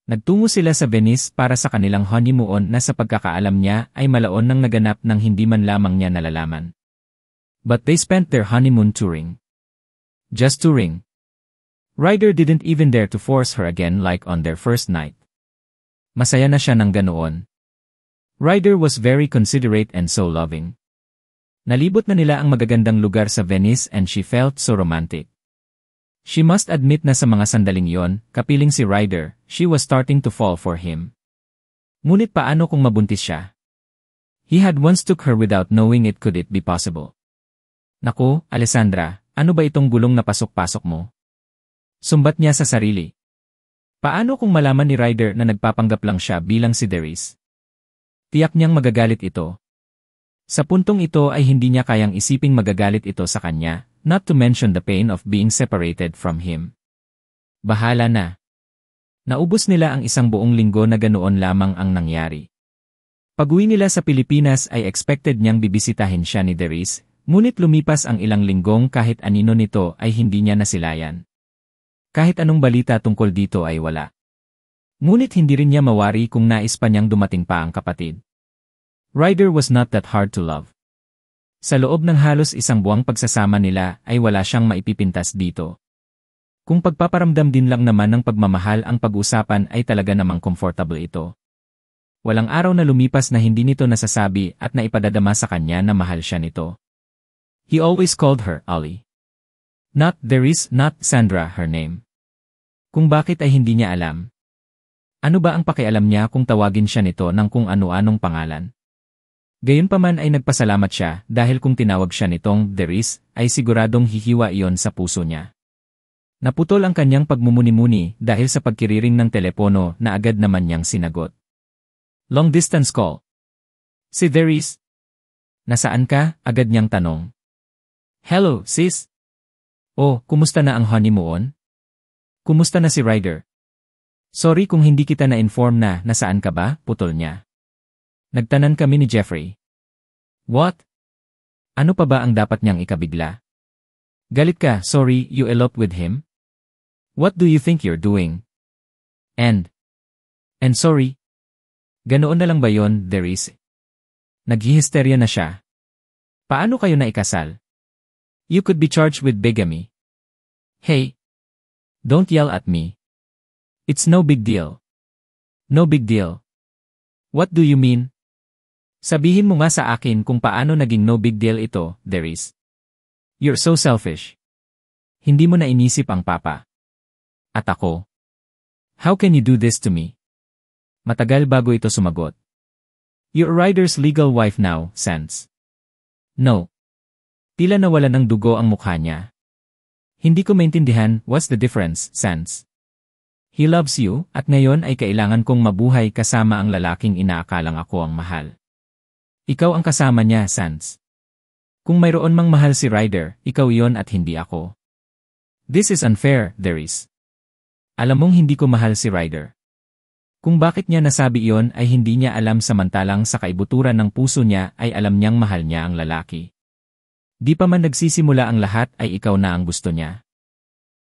Nagtungo sila sa Venice para sa kanilang honeymoon na sa pagkakaalam niya ay malaon nang naganap ng hindi man lamang niya nalalaman. But they spent their honeymoon touring. Just touring. Ryder didn't even dare to force her again like on their first night. Masaya na siya ng ganoon. Ryder was very considerate and so loving. Nalibot na nila ang magagandang lugar sa Venice and she felt so romantic. She must admit na sa mga sandaling yon, kapiling si Ryder, she was starting to fall for him. Ngunit paano kung mabuntis siya? He had once took her without knowing it, could it be possible? Naku, Alessandra, ano ba itong gulong na pasok-pasok mo? Sumbat niya sa sarili. Paano kung malaman ni Ryder na nagpapanggap lang siya bilang si Darius? Tiyak niyang magagalit ito. Sa puntong ito ay hindi niya kayang isiping magagalit ito sa kanya, not to mention the pain of being separated from him. Bahala na. Naubos nila ang isang buong linggo na ganoon lamang ang nangyari. Pag-uwi nila sa Pilipinas ay expected niyang bibisitahin siya ni Darius, ngunit lumipas ang ilang linggong kahit anino nito ay hindi niya nasilayan. Kahit anong balita tungkol dito ay wala. Ngunit hindi rin niya mawari kung nais pa niyang dumating pa ang kapatid. Ryder was not that hard to love. Sa loob ng halos isang buwang pagsasama nila ay wala siyang maipipintas dito. Kung pagpaparamdam din lang naman ng pagmamahal ang pag-usapan ay talaga namang comfortable ito. Walang araw na lumipas na hindi nito nasasabi at naipadadama sa kanya na mahal siya nito. He always called her Ollie. Not Darius, not Sandra her name. Kung bakit ay hindi niya alam. Ano ba ang pakialam niya kung tawagin siya nito ng kung ano-anong pangalan? Gayunpaman ay nagpasalamat siya dahil kung tinawag siya nitong Darius ay siguradong hihiwa iyon sa puso niya. Naputol ang kanyang pagmumuni-muni dahil sa pagkiriring ng telepono na agad naman niyang sinagot. Long distance call. Si Darius. Nasaan ka? Agad niyang tanong. Hello, sis. Oh, kumusta na ang honeymoon? Kumusta na si Ryder? Sorry kung hindi kita na-inform na nasaan ka ba, putol niya. Nagtanan kami ni Jeffrey. What? Ano pa ba ang dapat niyang ikabigla? Galit ka, sorry, you eloped with him? What do you think you're doing? And sorry. Ganoon na lang ba yon, Darius? Naghihisterya na siya. Paano kayo naikasal? You could be charged with bigamy. Hey. Don't yell at me. It's no big deal. No big deal. What do you mean? Sabihin mo nga sa akin kung paano naging no big deal ito, Darius. You're so selfish. Hindi mo na inisip ang papa. At ako. How can you do this to me? Matagal bago ito sumagot. You're Ryder's legal wife now, Sans. No. Tila nawala ng dugo ang mukha niya. Hindi ko maintindihan, what's the difference, Sans? He loves you, at ngayon ay kailangan kong mabuhay kasama ang lalaking inaakalang ako ang mahal. Ikaw ang kasama niya, Sans. Kung mayroon mang mahal si Ryder, ikaw iyon at hindi ako. This is unfair, Darius. Alam mong hindi ko mahal si Ryder. Kung bakit niya nasabi iyon ay hindi niya alam samantalang sa kaibuturan ng puso niya ay alam niyang mahal niya ang lalaki. Di pa man nagsisimula ang lahat ay ikaw na ang gusto niya.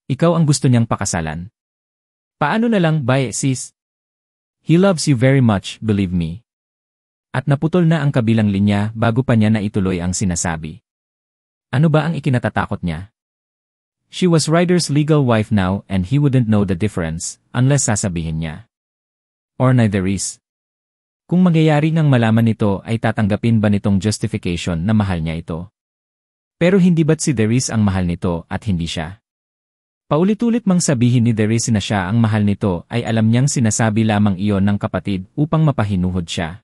Ikaw ang gusto niyang pakasalan. Paano na lang, bye, sis? He loves you very much, believe me. At naputol na ang kabilang linya bago pa niya naituloy ang sinasabi. Ano ba ang ikinatatakot niya? She was Ryder's legal wife now and he wouldn't know the difference unless sasabihin niya. Or neither is. Kung mangyayari ngang malaman nito ay tatanggapin ba nitong justification na mahal niya ito? Pero hindi ba't si Darius ang mahal nito at hindi siya? Paulit-ulit mang sabihin ni Darius na siya ang mahal nito ay alam niyang sinasabi lamang iyon ng kapatid upang mapahinuhod siya.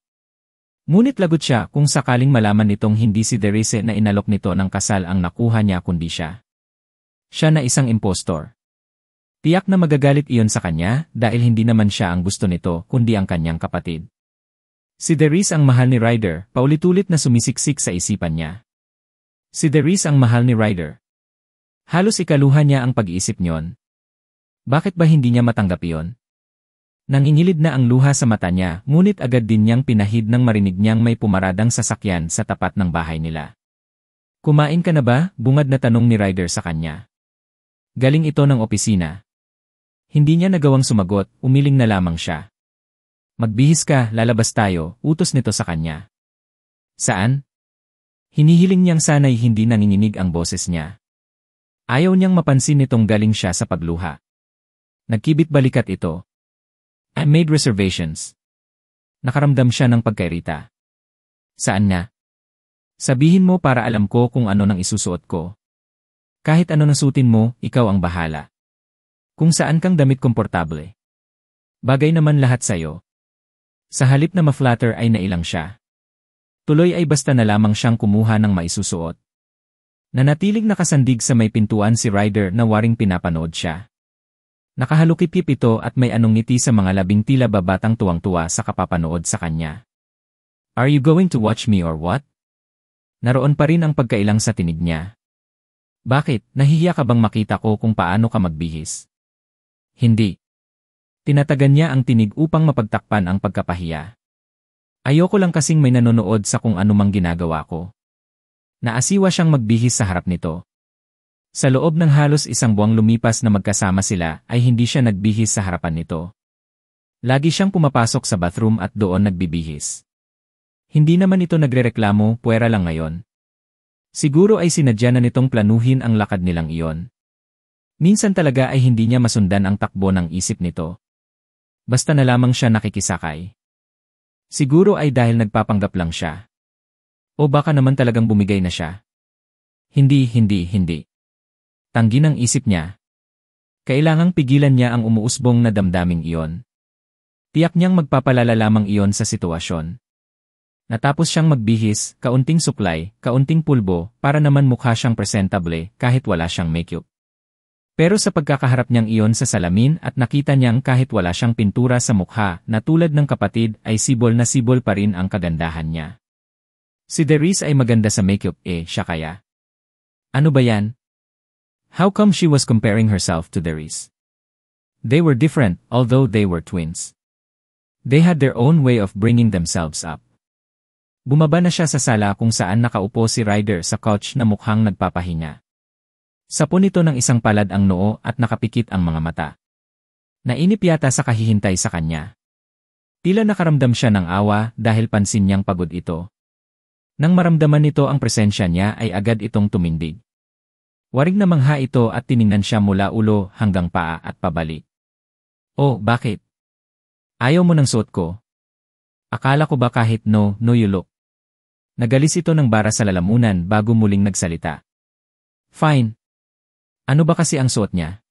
Ngunit lagot siya kung sakaling malaman nitong hindi si Darius na inalok nito ng kasal ang nakuha niya kundi siya. Siya na isang impostor. Tiyak na magagalit iyon sa kanya dahil hindi naman siya ang gusto nito kundi ang kanyang kapatid. Si Darius ang mahal ni Ryder, paulit-ulit na sumisiksik sa isipan niya. Si Darius ang mahal ni Ryder. Halos ikaluhan niya ang pag-iisip niyon. Bakit ba hindi niya matanggap iyon? Nangingilid na ang luha sa mata niya, ngunit agad din niyang pinahid nang marinig niyang may pumaradang sasakyan sa tapat ng bahay nila. Kumain ka na ba? Bungad na tanong ni Ryder sa kanya. Galing ito ng opisina. Hindi niya nagawang sumagot, umiling na lamang siya. Magbihis ka, lalabas tayo, utos nito sa kanya. Saan? Hinihiling niyang sana'y hindi nanginginig ang boses niya. Ayaw niyang mapansin nitong galing siya sa pagluha. Nagkibit balikat ito. I made reservations. Nakaramdam siya ng pagkairita. Saan nga? Sabihin mo para alam ko kung ano nang isusuot ko. Kahit ano nang suotin mo, ikaw ang bahala. Kung saan kang damit komportable. Bagay naman lahat sa'yo. Sa halip na ma-flatter ay nailang siya. Tuloy ay basta na lamang siyang kumuha ng maisusuot. Nanatiling nakasandig sa may pintuan si Ryder na waring pinapanood siya. Nakahalukip-hip ito at may anong ngiti sa mga labing tila babatang tuwang-tuwa sa kapapanood sa kanya. Are you going to watch me or what? Naroon pa rin ang pagkailang sa tinig niya. Bakit, nahihiya ka bang makita ko kung paano ka magbihis? Hindi. Tinatagan niya ang tinig upang mapagtakpan ang pagkapahiya. Ayoko lang kasing may nanonood sa kung anumang ginagawa ko. Naasiwa siyang magbihis sa harap nito. Sa loob ng halos isang buwang lumipas na magkasama sila ay hindi siya nagbihis sa harapan nito. Lagi siyang pumapasok sa bathroom at doon nagbibihis. Hindi naman ito nagrereklamo, puwera lang ngayon. Siguro ay sinadya na nitong planuhin ang lakad nilang iyon. Minsan talaga ay hindi niya masundan ang takbo ng isip nito. Basta na lamang siya nakikisakay. Siguro ay dahil nagpapanggap lang siya. O baka naman talagang bumigay na siya. Hindi. Tanggi ng isip niya. Kailangang pigilan niya ang umuusbong na damdaming iyon. Tiyak niyang magpapalala lamang iyon sa sitwasyon. Natapos siyang magbihis, kaunting suklay, kaunting pulbo, para naman mukha siyang presentable kahit wala siyang makeup. Pero sa pagkakaharap niyang iyon sa salamin at nakita niyang kahit wala siyang pintura sa mukha na tulad ng kapatid ay sibol na sibol pa rin ang kagandahan niya. Si Darice ay maganda sa makeup, siya kaya. Ano ba yan? How come she was comparing herself to Darice? They were different, although they were twins. They had their own way of bringing themselves up. Bumaba na siya sa sala kung saan nakaupo si Ryder sa couch na mukhang nagpapahinga. Sapo nito ng isang palad ang noo at nakapikit ang mga mata. Nainip yata sa kahihintay sa kanya. Tila nakaramdam siya ng awa dahil pansin niyang pagod ito. Nang maramdaman nito ang presensya niya ay agad itong tumindig. Waring namangha ito at tiningnan siya mula ulo hanggang paa at pabalik. Oh, bakit? Ayaw mo ng suot ko? Akala ko ba kahit no you look? Nagalis ito ng bara sa lalamunan bago muling nagsalita. Fine. Ano ba kasi ang suot niya?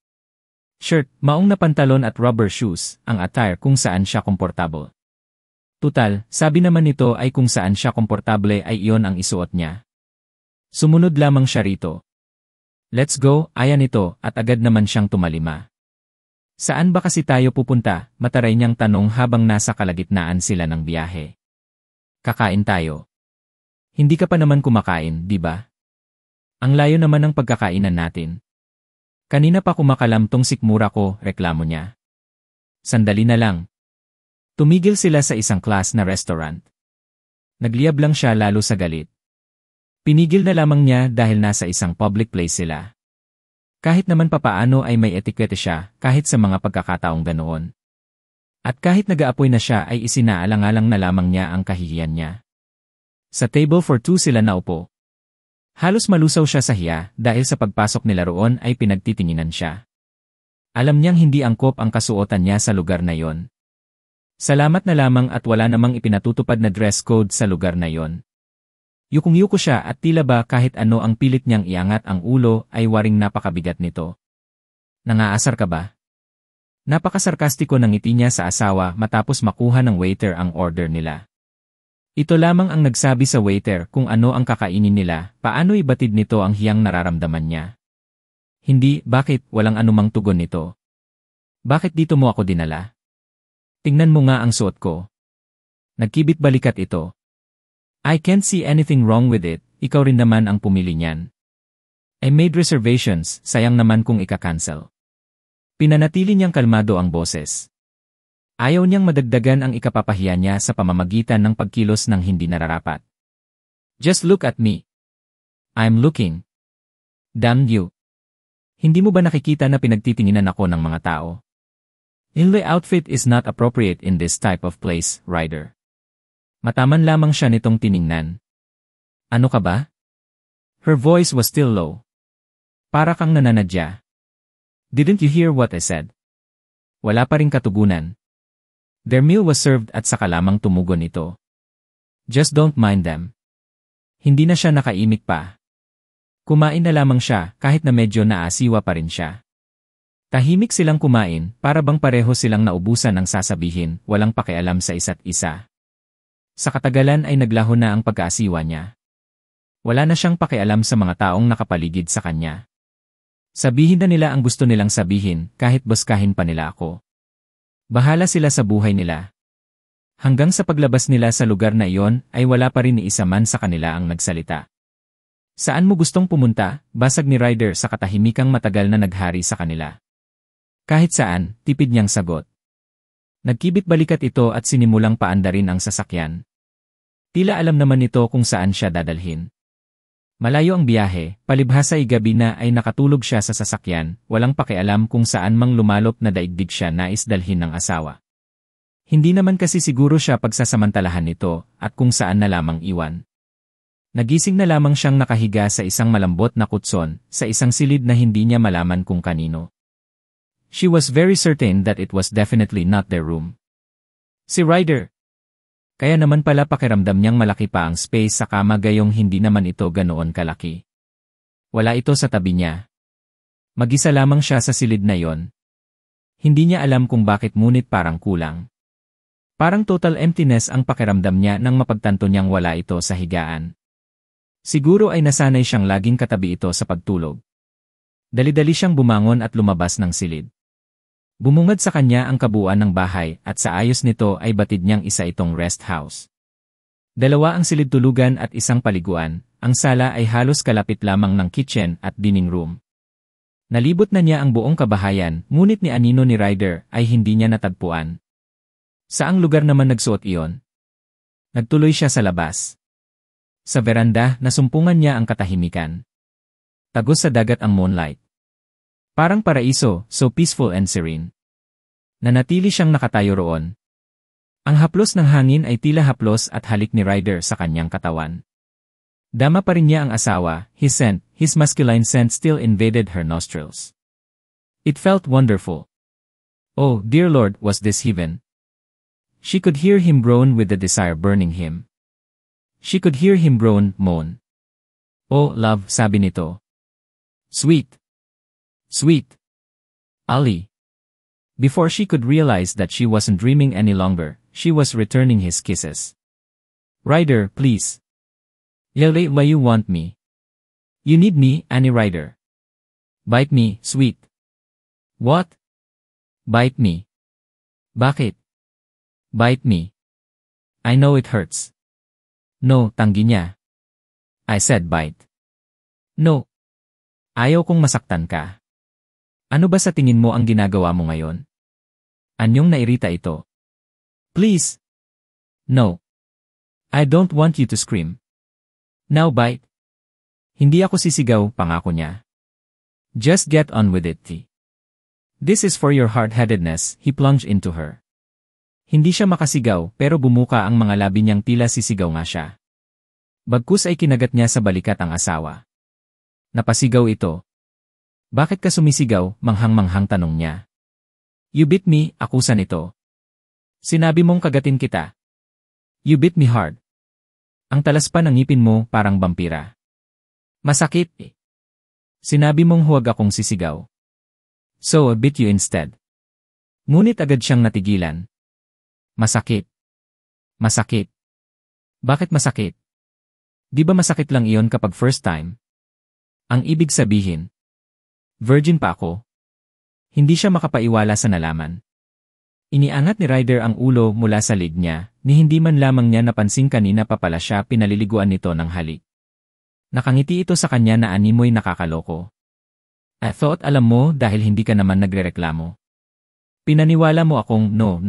Shirt, maong na pantalon at rubber shoes, ang attire kung saan siya komportable. Tutal, sabi naman nito ay kung saan siya komportable ay iyon ang isuot niya. Sumunod lamang siya rito. Let's go, aya nito at agad naman siyang tumalima. Saan ba kasi tayo pupunta? Mataray niyang tanong habang nasa kalagitnaan sila ng biyahe. Kakain tayo. Hindi ka pa naman kumakain, di ba? Ang layo naman ng pagkakainan natin. Kanina pa kumakalam tong sikmura ko, reklamo niya. Sandali na lang. Tumigil sila sa isang class na restaurant. Nagliyab lang siya lalo sa galit. Pinigil na lamang niya dahil nasa isang public place sila. Kahit naman papaano ay may etikete siya kahit sa mga pagkakataong ganoon. At kahit nag-aapoy na siya ay isinaalang-alang na lamang niya ang kahihiyan niya. Sa table for two sila naupo. Halos malusaw siya sa hiya dahil sa pagpasok nila roon ay pinagtitinginan siya. Alam niyang hindi angkop ang kasuotan niya sa lugar na yon. Salamat na lamang at wala namang ipinatutupad na dress code sa lugar na yon. Yukong-yuko siya at tila ba kahit ano ang pilit niyang iangat ang ulo ay waring napakabigat nito. Nangaasar ka ba? Napakasarkastiko ng ngiti niya sa asawa matapos makuha ng waiter ang order nila. Ito lamang ang nagsabi sa waiter kung ano ang kakainin nila, paano ibatid nito ang hiyang nararamdaman niya. Hindi, bakit, walang anumang tugon nito. Bakit dito mo ako dinala? Tingnan mo nga ang suot ko. Nagkibit balikat ito. I can't see anything wrong with it, ikaw rin naman ang pumili niyan. I made reservations, sayang naman kung ika-cancel. Pinanatili niyang kalmado ang boses. Ayaw niyang madagdagan ang ikapapahiya niya sa pamamagitan ng pagkilos ng hindi nararapat. Just look at me. I'm looking. Damn you. Hindi mo ba nakikita na pinagtitinginan ako ng mga tao? The outfit is not appropriate in this type of place, Ryder. Mataman lamang siya nitong tiningnan. Ano ka ba? Her voice was still low. Para kang nananadya. Didn't you hear what I said? Wala pa ring katugunan. Their meal was served at saka lamang tumugon ito. Just don't mind them. Hindi na siya nakaimik pa. Kumain na lamang siya kahit na medyo naasiwa pa rin siya. Tahimik silang kumain para bang pareho silang naubusan ng sasabihin, walang pakialam sa isa't isa. Sa katagalan ay naglaho na ang pagkaasiwa niya. Wala na siyang pakialam sa mga taong nakapaligid sa kanya. Sabihin na nila ang gusto nilang sabihin kahit baskahin pa nila ako. Bahala sila sa buhay nila. Hanggang sa paglabas nila sa lugar na iyon ay wala pa rin ni isa man sa kanila ang nagsalita. Saan mo gustong pumunta? Basag ni Ryder sa katahimikang matagal na naghari sa kanila. Kahit saan, tipid niyang sagot. Nagkibit balikat ito at sinimulang paandarin ang sasakyan. Tila alam naman nito kung saan siya dadalhin. Malayo ang biyahe, palibhasa ay gabi na ay nakatulog siya sa sasakyan, walang pakialam kung saan mang lumalop na daigdig siya nais dalhin ng asawa. Hindi naman kasi siguro siya pagsasamantalahan nito, at kung saan na lamang iwan. Nagising na lamang siyang nakahiga sa isang malambot na kutson, sa isang silid na hindi niya malaman kung kanino. She was very certain that it was definitely not their room. Si Ryder. Kaya naman pala pakiramdam niyang malaki pa ang space sa kama gayong hindi naman ito ganoon kalaki. Wala ito sa tabi niya. Mag-isa lamang siya sa silid na yon. Hindi niya alam kung bakit ngunit parang kulang. Parang total emptiness ang pakiramdam niya nang mapagtanto niyang wala ito sa higaan. Siguro ay nasanay siyang laging katabi ito sa pagtulog. Dali-dali siyang bumangon at lumabas ng silid. Bumungad sa kanya ang kabuuan ng bahay at sa ayos nito ay batid niyang isa itong rest house. Dalawa ang silid tulugan at isang paliguan, ang sala ay halos kalapit lamang ng kitchen at dining room. Nalibot na niya ang buong kabahayan, ngunit ni anino ni Ryder ay hindi niya natagpuan. Saang lugar naman nagsuot iyon? Nagtuloy siya sa labas. Sa veranda, nasumpungan niya ang katahimikan. Tagos sa dagat ang moonlight. Parang paraiso, so peaceful and serene. Nanatili siyang nakatayo roon. Ang haplos ng hangin ay tila haplos at halik ni Ryder sa kanyang katawan. Dama pa rin niya ang asawa, his masculine scent still invaded her nostrils. It felt wonderful. Oh, dear Lord, was this heaven? She could hear him groan with the desire burning him. She could hear him groan, moan. Oh, love, sabi nito. Sweet. Sweet. Ali. Before she could realize that she wasn't dreaming any longer, she was returning his kisses. Ryder, please. Lele, why you want me? You need me, Annie Ryder. Bite me, sweet. What? Bite me. Bakit? Bite me. I know it hurts. No, tanggi niya. I said bite. No. Ayaw kong masaktan ka. Ano ba sa tingin mo ang ginagawa mo ngayon? Anyong nairita ito. Please. No. I don't want you to scream. Now bite. Hindi ako sisigaw, pangako niya. Just get on with it, T. This is for your hard-headedness, he plunged into her. Hindi siya makasigaw pero bumuka ang mga labi niyang tila sisigaw nga siya. Bagkus ay kinagat niya sa balikat ang asawa. Napasigaw ito. Bakit ka sumisigaw, manghang-manghang tanong niya. You bit me, akusan ito. Sinabi mong kagatin kita. You bit me hard. Ang talas pa ng ngipin mo parang vampira. Masakit eh. Sinabi mong huwag akong sisigaw. So I bit you instead. Ngunit agad siyang natigilan. Masakit. Masakit. Bakit masakit? Di ba masakit lang iyon kapag first time? Ang ibig sabihin. Virgin pa ako. Hindi siya makapaiwala sa nalaman. Iniangat ni Ryder ang ulo mula sa lig niya, ni hindi man lamang niya napansin kanina pa pala siya pinaliliguan nito ng halik. Nakangiti ito sa kanya na animoy nakakaloko. I thought alam mo dahil hindi ka naman nagrereklamo. Pinaniwala mo akong no.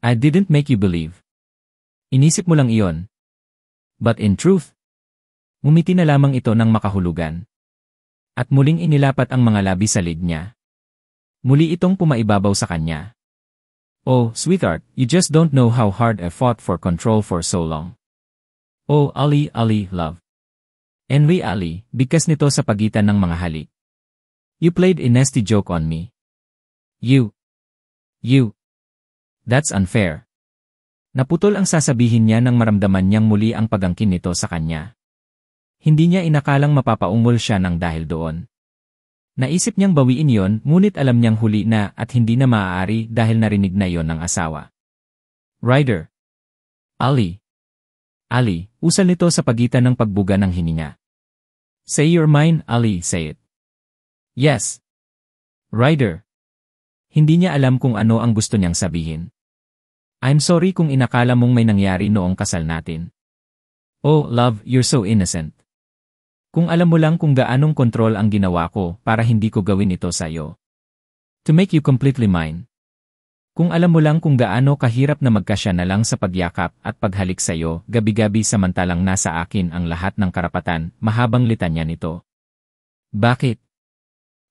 I didn't make you believe. Inisip mo lang iyon. But in truth, ngumiti na lamang ito ng makahulugan. At muling inilapat ang mga labi sa lig niya. Muli itong pumaibabaw sa kanya. Oh, sweetheart, you just don't know how hard I fought for control for so long. Oh, Ali, love. Henry Ali, bigkas nito sa pagitan ng mga halik. You played a nasty joke on me. You. That's unfair. Naputol ang sasabihin niya nang maramdaman niyang muli ang pagangkin nito sa kanya. Hindi niya inakalang mapapaungol siya ng dahil doon. Naisip niyang bawiin yon, ngunit alam niyang huli na at hindi na maaari dahil narinig na yon ng asawa. Ryder. Ali, usal nito sa pagitan ng pagbuga ng hininga. Say you're mine, Ali, say it. Yes. Ryder. Hindi niya alam kung ano ang gusto niyang sabihin. I'm sorry kung inakala mong may nangyari noong kasal natin. Oh, love, you're so innocent. Kung alam mo lang kung gaanong kontrol ang ginawa ko para hindi ko gawin ito sa'yo. To make you completely mine. Kung alam mo lang kung gaano kahirap na magkasya na lang sa pagyakap at paghalik sa'yo, gabi-gabi samantalang nasa akin ang lahat ng karapatan, mahabang litanya nito. Bakit?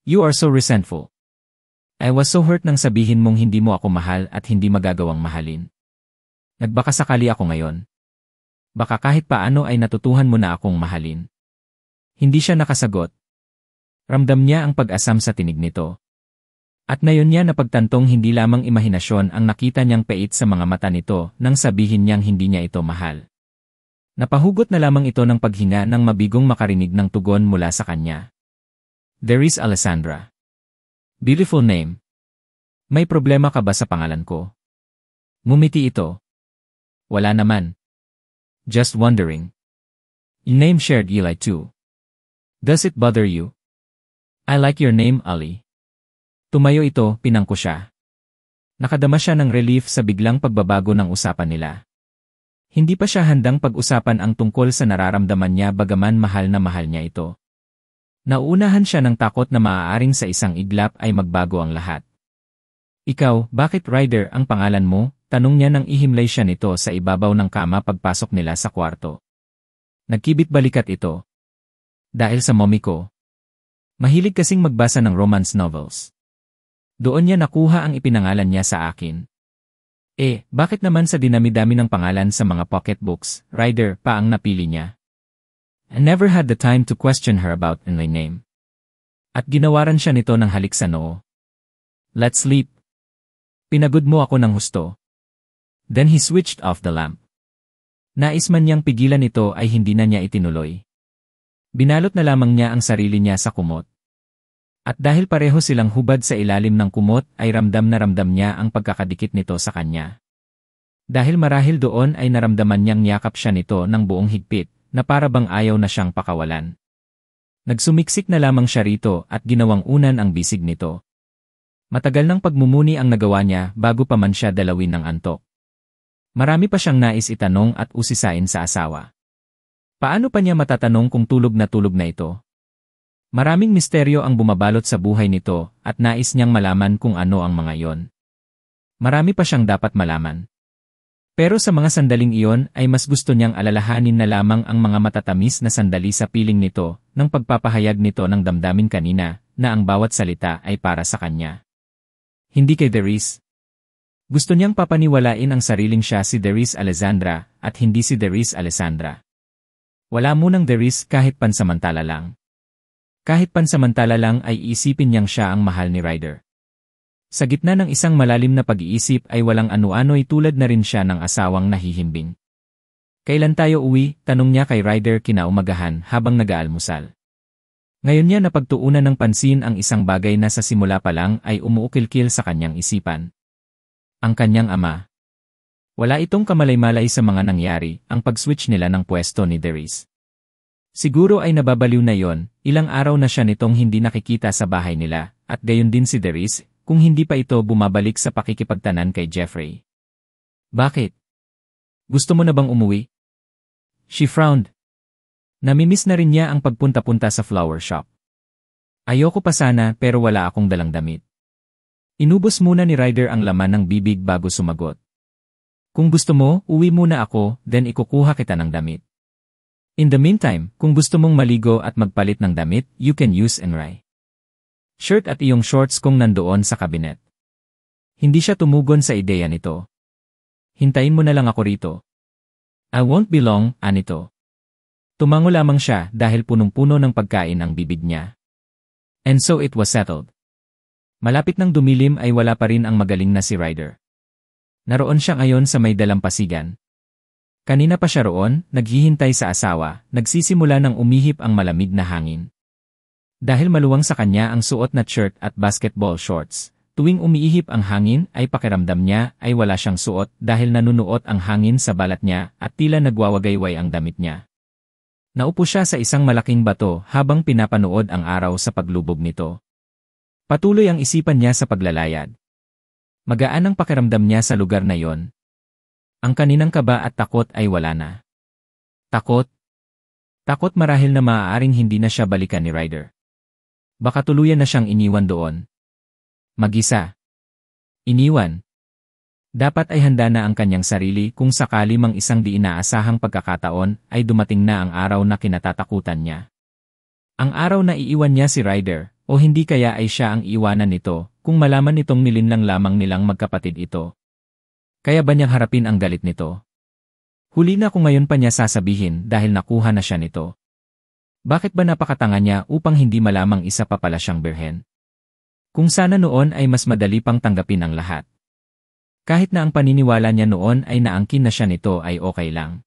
You are so resentful. I was so hurt nang sabihin mong hindi mo ako mahal at hindi magagawang mahalin. Nagbaka sakali ako ngayon. Baka kahit paano ay natutuhan mo na akong mahalin. Hindi siya nakasagot. Ramdam niya ang pag-asam sa tinig nito. At nayon niya napagtantong hindi lamang imahinasyon ang nakita niyang pait sa mga mata nito nang sabihin niyang hindi niya ito mahal. Napahugot na lamang ito ng paghinga nang mabigong makarinig ng tugon mula sa kanya. There is Alessandra. Beautiful name. May problema ka ba sa pangalan ko? Ngumiti ito. Wala naman. Just wondering. Your name shared Eli too. Does it bother you? I like your name, Ali. Tumayo ito, pinangko siya. Nakadama siya ng relief sa biglang pagbabago ng usapan nila. Hindi pa siya handang pag-usapan ang tungkol sa nararamdaman niya bagaman mahal na mahal niya ito. Nauunahan siya ng takot na maaaring sa isang iglap ay magbago ang lahat. Ikaw, bakit Ryder ang pangalan mo? Tanong niya nang ihimlay siya nito sa ibabaw ng kama pagpasok nila sa kwarto. Nagkibit balikat ito. Dahil sa mommy ko. Mahilig kasing magbasa ng romance novels. Doon niya nakuha ang ipinangalan niya sa akin. Bakit naman sa dinami-dami ng pangalan sa mga pocketbooks, Ryder pa ang napili niya? I never had the time to question her about my name. At ginawaran siya nito ng halik sa noo. Let's sleep. Pinagod mo ako ng husto. Then he switched off the lamp. Nais man niyang pigilan ito ay hindi na niya itinuloy. Binalot na lamang niya ang sarili niya sa kumot. At dahil pareho silang hubad sa ilalim ng kumot ay ramdam na ramdam niya ang pagkakadikit nito sa kanya. Dahil marahil doon ay naramdaman niyang yakap siya nito ng buong higpit, na para bang ayaw na siyang pakawalan. Nagsumiksik na lamang siya rito at ginawang unan ang bisig nito. Matagal ng pagmumuni ang nagawa niya bago pa man siya dalawin ng antok. Marami pa siyang nais itanong at usisain sa asawa. Paano pa niya matatanong kung tulog na ito? Maraming misteryo ang bumabalot sa buhay nito at nais niyang malaman kung ano ang mga iyon. Marami pa siyang dapat malaman. Pero sa mga sandaling iyon ay mas gusto niyang alalahanin na lamang ang mga matatamis na sandali sa piling nito ng pagpapahayag nito ng damdamin kanina na ang bawat salita ay para sa kanya. Hindi kay Darius. Gusto niyang papaniwalain ang sariling siya si Darius Alessandra at hindi si Darius Alessandra. Wala munang Darius kahit pansamantala lang. Kahit pansamantala lang ay iisipin niyang siya ang mahal ni Ryder. Sa gitna ng isang malalim na pag-iisip ay walang ano-ano'y tulad na rin siya ng asawang nahihimbing. Kailan tayo uwi? Tanong niya kay Ryder kinaumagahan habang nag-aalmusal. Ngayon niya napagtuunan ng pansin ang isang bagay na sa simula pa lang ay umuukilkil sa kanyang isipan. Ang kanyang ama. Wala itong kamalay-malay sa mga nangyari, ang pag-switch nila ng pwesto ni Darius. Siguro ay nababaliw na yon, ilang araw na siya nitong hindi nakikita sa bahay nila, at gayon din si Darius, kung hindi pa ito bumabalik sa pakikipagtanan kay Jeffrey. Bakit? Gusto mo na bang umuwi? She frowned. Namimiss na rin niya ang pagpunta-punta sa flower shop. Ayoko pa sana pero wala akong dalang damit. Inubos muna ni Ryder ang laman ng bibig bago sumagot. Kung gusto mo, uwi muna ako, then ikukuha kita ng damit. In the meantime, kung gusto mong maligo at magpalit ng damit, you can use Enray shirt at iyong shorts kung nandoon sa kabinet. Hindi siya tumugon sa ideya nito. Hintayin mo na lang ako rito. I won't be long, anito. Tumango lamang siya dahil punong-puno ng pagkain ang bibig niya. And so it was settled. Malapit ng dumilim ay wala pa rin ang magaling na si Ryder. Naroon siya ngayon sa may dalampasigan. Kanina pa siya roon, naghihintay sa asawa, nagsisimula ng umihip ang malamig na hangin. Dahil maluwang sa kanya ang suot na shirt at basketball shorts, tuwing umiihip ang hangin ay pakiramdam niya ay wala siyang suot dahil nanunuot ang hangin sa balat niya at tila nagwawagayway ang damit niya. Naupo siya sa isang malaking bato habang pinapanood ang araw sa paglubog nito. Patuloy ang isipan niya sa paglalayad. Magaan ang pakiramdam niya sa lugar na yon. Ang kaninang kaba at takot ay wala na. Takot? Takot marahil na maaaring hindi na siya balikan ni Ryder. Baka tuluyan na siyang iniwan doon. Mag-isa. Iniwan. Dapat ay handa na ang kanyang sarili kung sakali mang isang di inaasahang pagkakataon ay dumating na ang araw na kinatatakutan niya. Ang araw na iiwan niya si Ryder, o hindi kaya ay siya ang iwanan nito, kung malaman nitong nilinlang lamang nilang magkapatid ito. Kaya ba niyang harapin ang galit nito? Huli na kung ngayon pa niya sasabihin dahil nakuha na siya nito. Bakit ba napakatanga niya upang hindi malamang isa pa pala siyang birhen? Kung sana noon ay mas madali pang tanggapin ang lahat. Kahit na ang paniniwala niya noon ay naangkin na siya nito ay okay lang.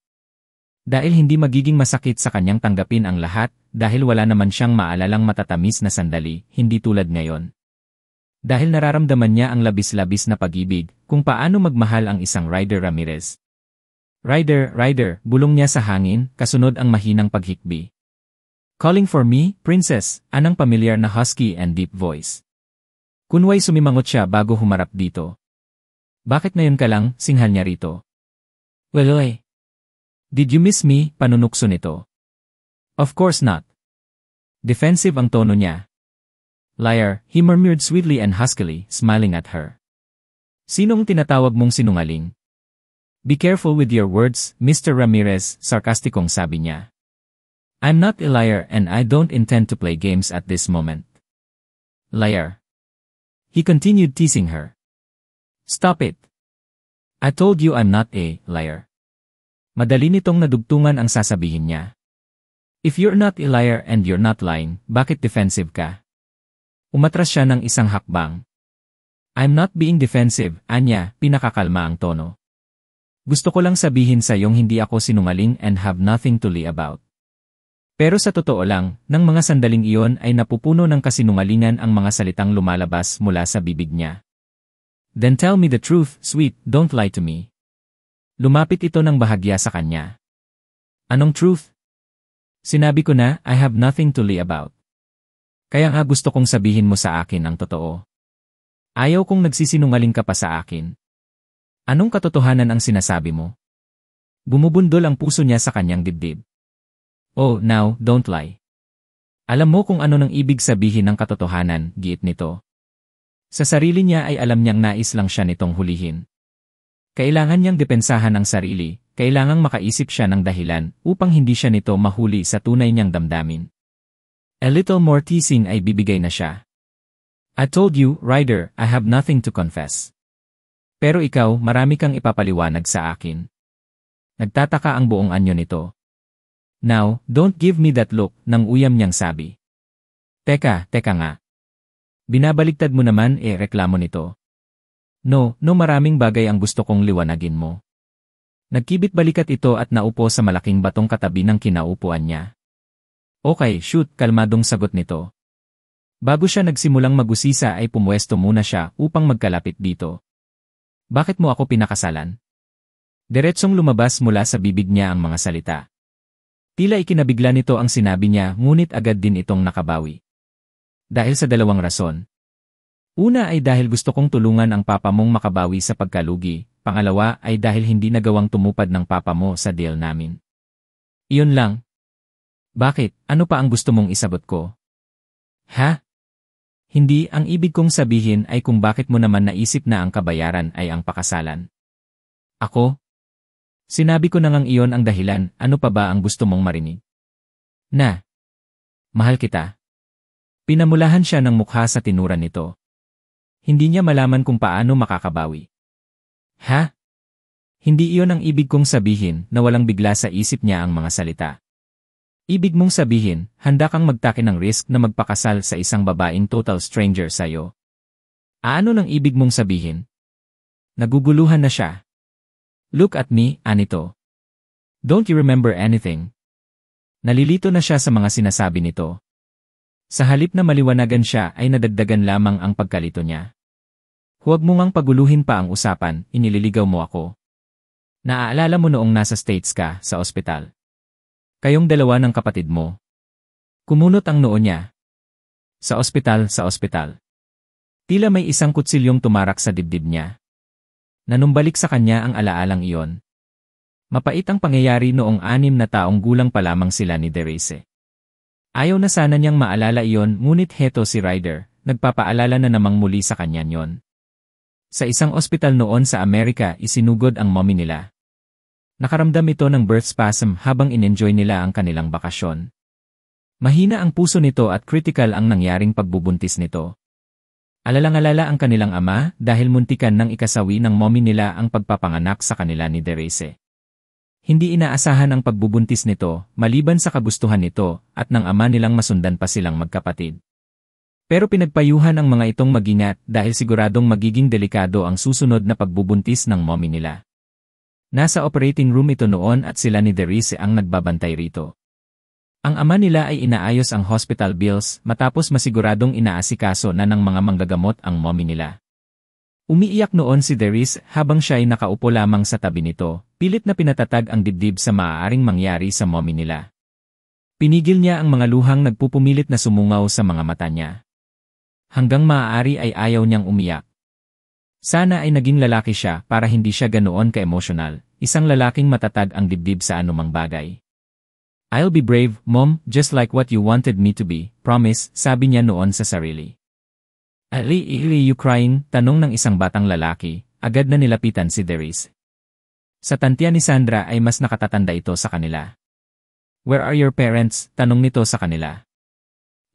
Dahil hindi magiging masakit sa kanyang tanggapin ang lahat, dahil wala naman siyang maalalang matatamis na sandali, hindi tulad ngayon. Dahil nararamdaman niya ang labis-labis na pag-ibig, kung paano magmahal ang isang Ryder Ramirez. Ryder, Ryder, bulong niya sa hangin, kasunod ang mahinang paghikbi. Calling for me, princess, anang pamilyar na husky and deep voice. Kunway sumimangot siya bago humarap dito. Bakit ngayon ka lang, singhal niya rito? Well, did you miss me, panunukso nito? Of course not. Defensive ang tono niya. Liar, he murmured sweetly and huskily, smiling at her. Sinong tinatawag mong sinungaling? Be careful with your words, Mr. Ramirez, sarkastikong sabi niya. I'm not a liar and I don't intend to play games at this moment. Liar. He continued teasing her. Stop it. I told you I'm not a liar. Madali nitong nadugtungan ang sasabihin niya. If you're not a liar and you're not lying, bakit defensive ka? Umatras siya ng isang hakbang. I'm not being defensive, anya, pinakakalma ang tono. Gusto ko lang sabihin sa iyong hindi ako sinungaling and have nothing to lie about. Pero sa totoo lang, nang mga sandaling iyon ay napupuno ng kasinungalingan ang mga salitang lumalabas mula sa bibig niya. Then tell me the truth, sweet, don't lie to me. Lumapit ito ng bahagya sa kanya. Anong truth? Sinabi ko na, I have nothing to lie about. Kaya nga gusto kong sabihin mo sa akin ang totoo. Ayaw kong nagsisinungaling ka pa sa akin. Anong katotohanan ang sinasabi mo? Bumubundol ang puso niya sa kanyang dibdib. Oh, now, don't lie. Alam mo kung ano nang ibig sabihin ng katotohanan, giit nito. Sa sarili niya ay alam niyang nais lang siya nitong hulihin. Kailangan niyang depensahan ang sarili, kailangang makaisip siya ng dahilan upang hindi siya nito mahuli sa tunay niyang damdamin. A little more teasing ay bibigay na siya. I told you, Ryder, I have nothing to confess. Pero ikaw, marami kang ipapaliwanag sa akin. Nagtataka ang buong anyo nito. Now, don't give me that look, nang uyam niyang sabi. Teka nga. Binabaligtad mo naman reklamo nito. No, maraming bagay ang gusto kong liwanagin mo. Nagkibit balikat ito at naupo sa malaking batong katabi ng kinaupuan niya. Okay, shoot, kalmadong sagot nito. Bago siya nagsimulang magusisa ay pumwesto muna siya upang magkalapit dito. Bakit mo ako pinakasalan? Diretsong lumabas mula sa bibig niya ang mga salita. Tila ikinabigla nito ang sinabi niya ngunit agad din itong nakabawi. Dahil sa dalawang rason. Una ay dahil gusto kong tulungan ang papa mong makabawi sa pagkalugi, pangalawa ay dahil hindi nagawang tumupad ng papa mo sa deal namin. Iyon lang. Bakit? Ano pa ang gusto mong isabot ko? Ha? Hindi, ang ibig kong sabihin ay kung bakit mo naman naisip na ang kabayaran ay ang pakasalan. Ako? Sinabi ko na ngang iyon ang dahilan, ano pa ba ang gusto mong marinig? Na. Mahal kita. Pinamulahan siya ng mukha sa tinura nito. Hindi niya malaman kung paano makakabawi. Ha? Hindi iyon ang ibig kong sabihin na walang bigla sa isip niya ang mga salita. Ibig mong sabihin, handa kang magtake ng risk na magpakasal sa isang babaeng total stranger sa'yo. Ano nang ibig mong sabihin? Naguguluhan na siya. Look at me, anito. Don't you remember anything? Nalilito na siya sa mga sinasabi nito. Sa halip na maliwanagan siya ay nadagdagan lamang ang pagkalito niya. Huwag mo ngang paguluhin pa ang usapan, inililigaw mo ako. Naaalala mo noong nasa States ka, sa ospital. Kayong dalawa ng kapatid mo. Kumunot ang noo niya. Sa ospital. Tila may isang kutsilyong tumarak sa dibdib niya. Nanumbalik sa kanya ang alaalang iyon. Mapait ang pangyayari noong 6 na taong gulang pa lamang sila ni Derese. Ayaw na sana niyang maalala iyon ngunit heto si Ryder, nagpapaalala na namang muli sa kanya yon. Sa isang ospital noon sa Amerika isinugod ang mommy nila. Nakaramdam ito ng birth spasm habang in-enjoy nila ang kanilang bakasyon. Mahina ang puso nito at critical ang nangyaring pagbubuntis nito. Alalang-alala ang kanilang ama dahil muntikan ng ikasawi ng mommy nila ang pagpapanganak sa kanila ni Therese. Hindi inaasahan ang pagbubuntis nito, maliban sa kagustuhan nito, at ng ama nilang masundan pa silang magkapatid. Pero pinagpayuhan ang mga itong mag-ingat dahil siguradong magiging delikado ang susunod na pagbubuntis ng mommy nila. Nasa operating room ito noon at sila ni Therese ang nagbabantay rito. Ang ama nila ay inaayos ang hospital bills matapos masiguradong inaasikaso na ng mga manggagamot ang mommy nila. Umiiyak noon si Therese habang siya ay nakaupo lamang sa tabi nito, pilit na pinatatag ang dibdib sa maaaring mangyari sa mommy nila. Pinigil niya ang mga luhang nagpupumilit na sumungaw sa mga mata niya. Hanggang maaari ay ayaw niyang umiyak. Sana ay naging lalaki siya para hindi siya ganoon ka-emosyonal, isang lalaking matatag ang dibdib sa anumang bagay. I'll be brave, Mom, just like what you wanted me to be, promise, sabi niya noon sa sarili. Are you crying? Tanong ng isang batang lalaki, agad na nilapitan si Therese. Sa tantiya ni Sandra ay mas nakatatanda ito sa kanila. Where are your parents? Tanong nito sa kanila.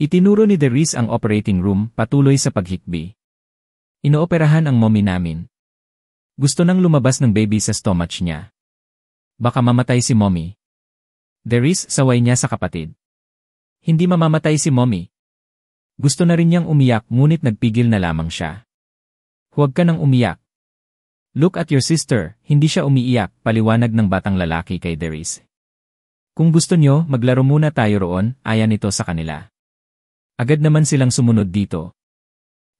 Itinuro ni Therese ang operating room, patuloy sa paghikbi. Inooperahan ang mommy namin. Gusto nang lumabas ng baby sa stomach niya. Baka mamatay si mommy. Therese, saway niya sa kapatid. Hindi mamamatay si mommy. Gusto na rin niyang umiyak ngunit nagpigil na lamang siya. Huwag ka nang umiyak. Look at your sister, hindi siya umiiyak, paliwanag ng batang lalaki kay Therese. Kung gusto niyo, maglaro muna tayo roon, ayan ito sa kanila. Agad naman silang sumunod dito.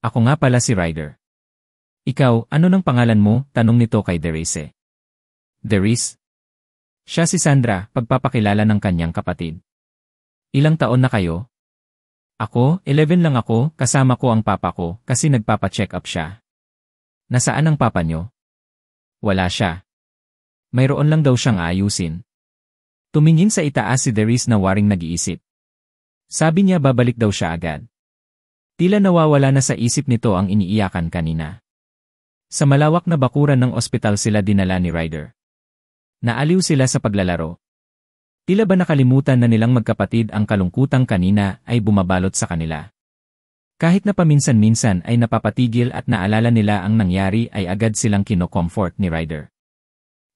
Ako nga pala si Ryder. Ikaw, ano nang pangalan mo? Tanong nito kay Therese. Therese? Siya si Sandra, pagpapakilala ng kanyang kapatid. Ilang taon na kayo? Ako, 11 lang ako, kasama ko ang papa ko, kasi nagpapa-check up siya. Nasaan ang papa nyo? Wala siya. Mayroon lang daw siyang ayusin. Tumingin sa itaas si Therese na waring nag-iisip. Sabi niya babalik daw siya agad. Tila nawawala na sa isip nito ang iniiyakan kanina. Sa malawak na bakuran ng ospital sila dinala ni Ryder. Naaliw sila sa paglalaro. Tila ba nakalimutan na nilang magkapatid ang kalungkutang kanina ay bumabalot sa kanila. Kahit na paminsan-minsan ay napapatigil at naalala nila ang nangyari ay agad silang kino-comfort ni Ryder.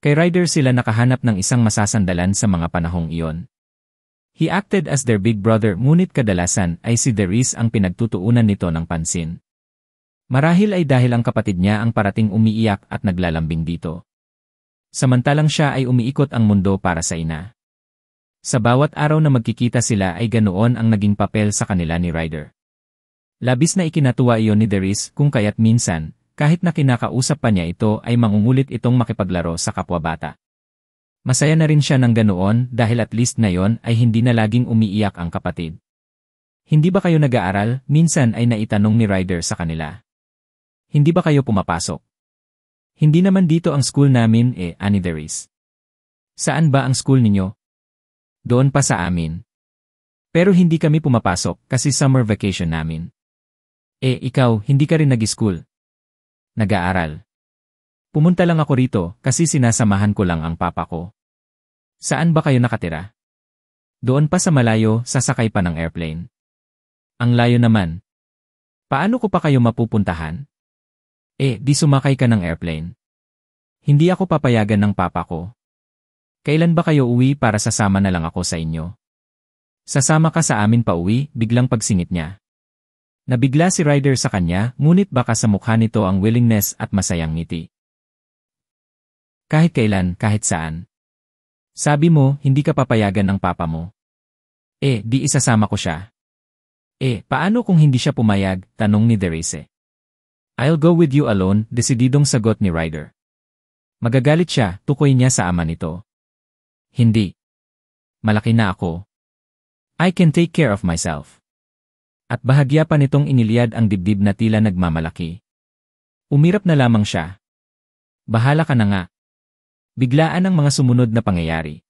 Kay Ryder sila nakahanap ng isang masasandalan sa mga panahong iyon. He acted as their big brother ngunit kadalasan ay si Therese ang pinagtutuunan nito ng pansin. Marahil ay dahil ang kapatid niya ang parating umiiyak at naglalambing dito. Samantalang siya ay umiikot ang mundo para sa ina. Sa bawat araw na magkikita sila ay ganoon ang naging papel sa kanila ni Ryder. Labis na ikinatuwa iyon ni Therese kung kaya't minsan, kahit na kinakausap pa niya ito ay mangungulit itong makipaglaro sa kapwa-bata. Masaya na rin siya ng ganoon dahil at least ngayon ay hindi na laging umiiyak ang kapatid. Hindi ba kayo nag-aaral? Minsan ay naitanong ni Ryder sa kanila. Hindi ba kayo pumapasok? Hindi naman dito ang school namin ani Therese. Saan ba ang school ninyo? Doon pa sa amin. Pero hindi kami pumapasok kasi summer vacation namin. Ikaw, hindi ka rin nag-school? Nag-aaral. Pumunta lang ako rito kasi sinasamahan ko lang ang papa ko. Saan ba kayo nakatira? Doon pa sa malayo, sasakay pa ng airplane. Ang layo naman. Paano ko pa kayo mapupuntahan? Di sumakay ka ng airplane. Hindi ako papayagan ng papa ko. Kailan ba kayo uwi para sasama na lang ako sa inyo? Sasama ka sa amin pa uwi, biglang pagsingit niya. Nabigla si Ryder sa kanya, ngunit baka sa mukha nito ang willingness at masayang ngiti. Kahit kailan, kahit saan. Sabi mo, hindi ka papayagan ng papa mo. Di isasama ko siya. Paano kung hindi siya pumayag? Tanong ni Therese. I'll go with you alone, desididong sagot ni Ryder. Magagalit siya, tukoy niya sa ama nito. Hindi. Malaki na ako. I can take care of myself. At bahagya pa nitong iniliad ang dibdib na tila nagmamalaki. Umirap na lamang siya. Bahala ka na nga. Biglaan ang mga sumunod na pangyayari.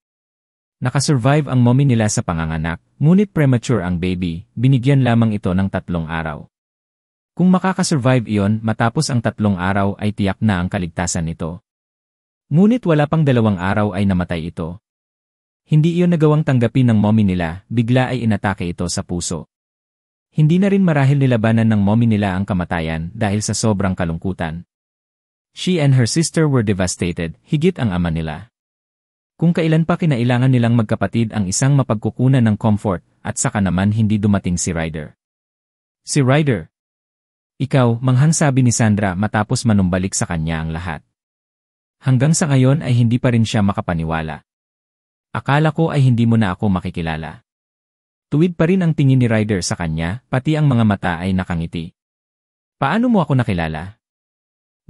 Nakasurvive ang mommy nila sa panganganak, ngunit premature ang baby, binigyan lamang ito ng 3 araw. Kung makakasurvive iyon matapos ang 3 araw ay tiyak na ang kaligtasan nito. Ngunit wala pang 2 araw ay namatay ito. Hindi iyon nagawang tanggapin ng mommy nila, bigla ay inatake ito sa puso. Hindi na rin marahil nilabanan ng mommy nila ang kamatayan dahil sa sobrang kalungkutan. She and her sister were devastated, higit ang ama nila. Kung kailan pa kinailangan nilang magkapatid ang isang mapagkukunan ng comfort, at saka naman hindi dumating si Ryder. Si Ryder. Ikaw, manghang sabi ni Sandra matapos manumbalik sa kanya ang lahat. Hanggang sa ngayon ay hindi pa rin siya makapaniwala. Akala ko ay hindi mo na ako makikilala. Tuwid pa rin ang tingin ni Ryder sa kanya, pati ang mga mata ay nakangiti. Paano mo ako nakilala?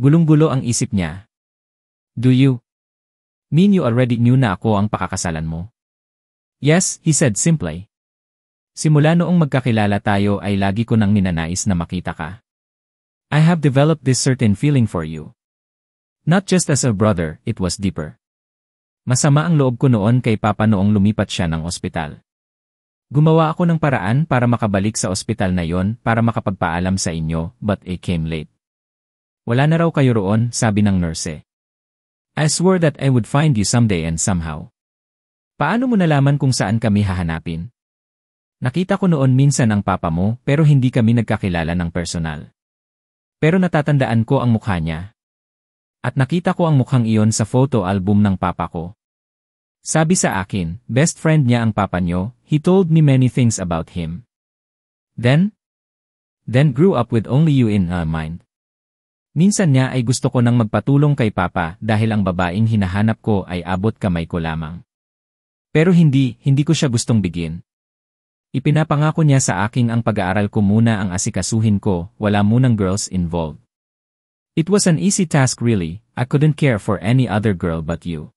Gulong-gulo ang isip niya. Do you mean you already knew na ako ang pakakasalan mo? Yes, he said simply. Simula noong magkakilala tayo ay lagi ko nang ninanais na makita ka. I have developed this certain feeling for you. Not just as a brother, it was deeper. Masama ang loob ko noon kay Papa noong lumipat siya ng ospital. Gumawa ako ng paraan para makabalik sa ospital na yon para makapagpaalam sa inyo, but it came late. Wala na raw kayo roon, sabi ng nurse. I swore that I would find you someday and somehow. Paano mo nalaman kung saan kami hahanapin? Nakita ko noon minsan ang papa mo pero hindi kami nagkakilala ng personal. Pero natatandaan ko ang mukha niya. At nakita ko ang mukhang iyon sa photo album ng papa ko. Sabi sa akin, best friend niya ang papa niyo, he told me many things about him. Then grew up with only you in her mind. Minsan niya ay gusto ko nang magpatulong kay papa dahil ang babaeng hinahanap ko ay abot kamay ko lamang. Pero hindi ko siya gustong bigyan. Ipinapangako niya sa akin ang pag-aaral ko muna ang asikasuhin ko, wala munang girls involved. It was an easy task really, I couldn't care for any other girl but you.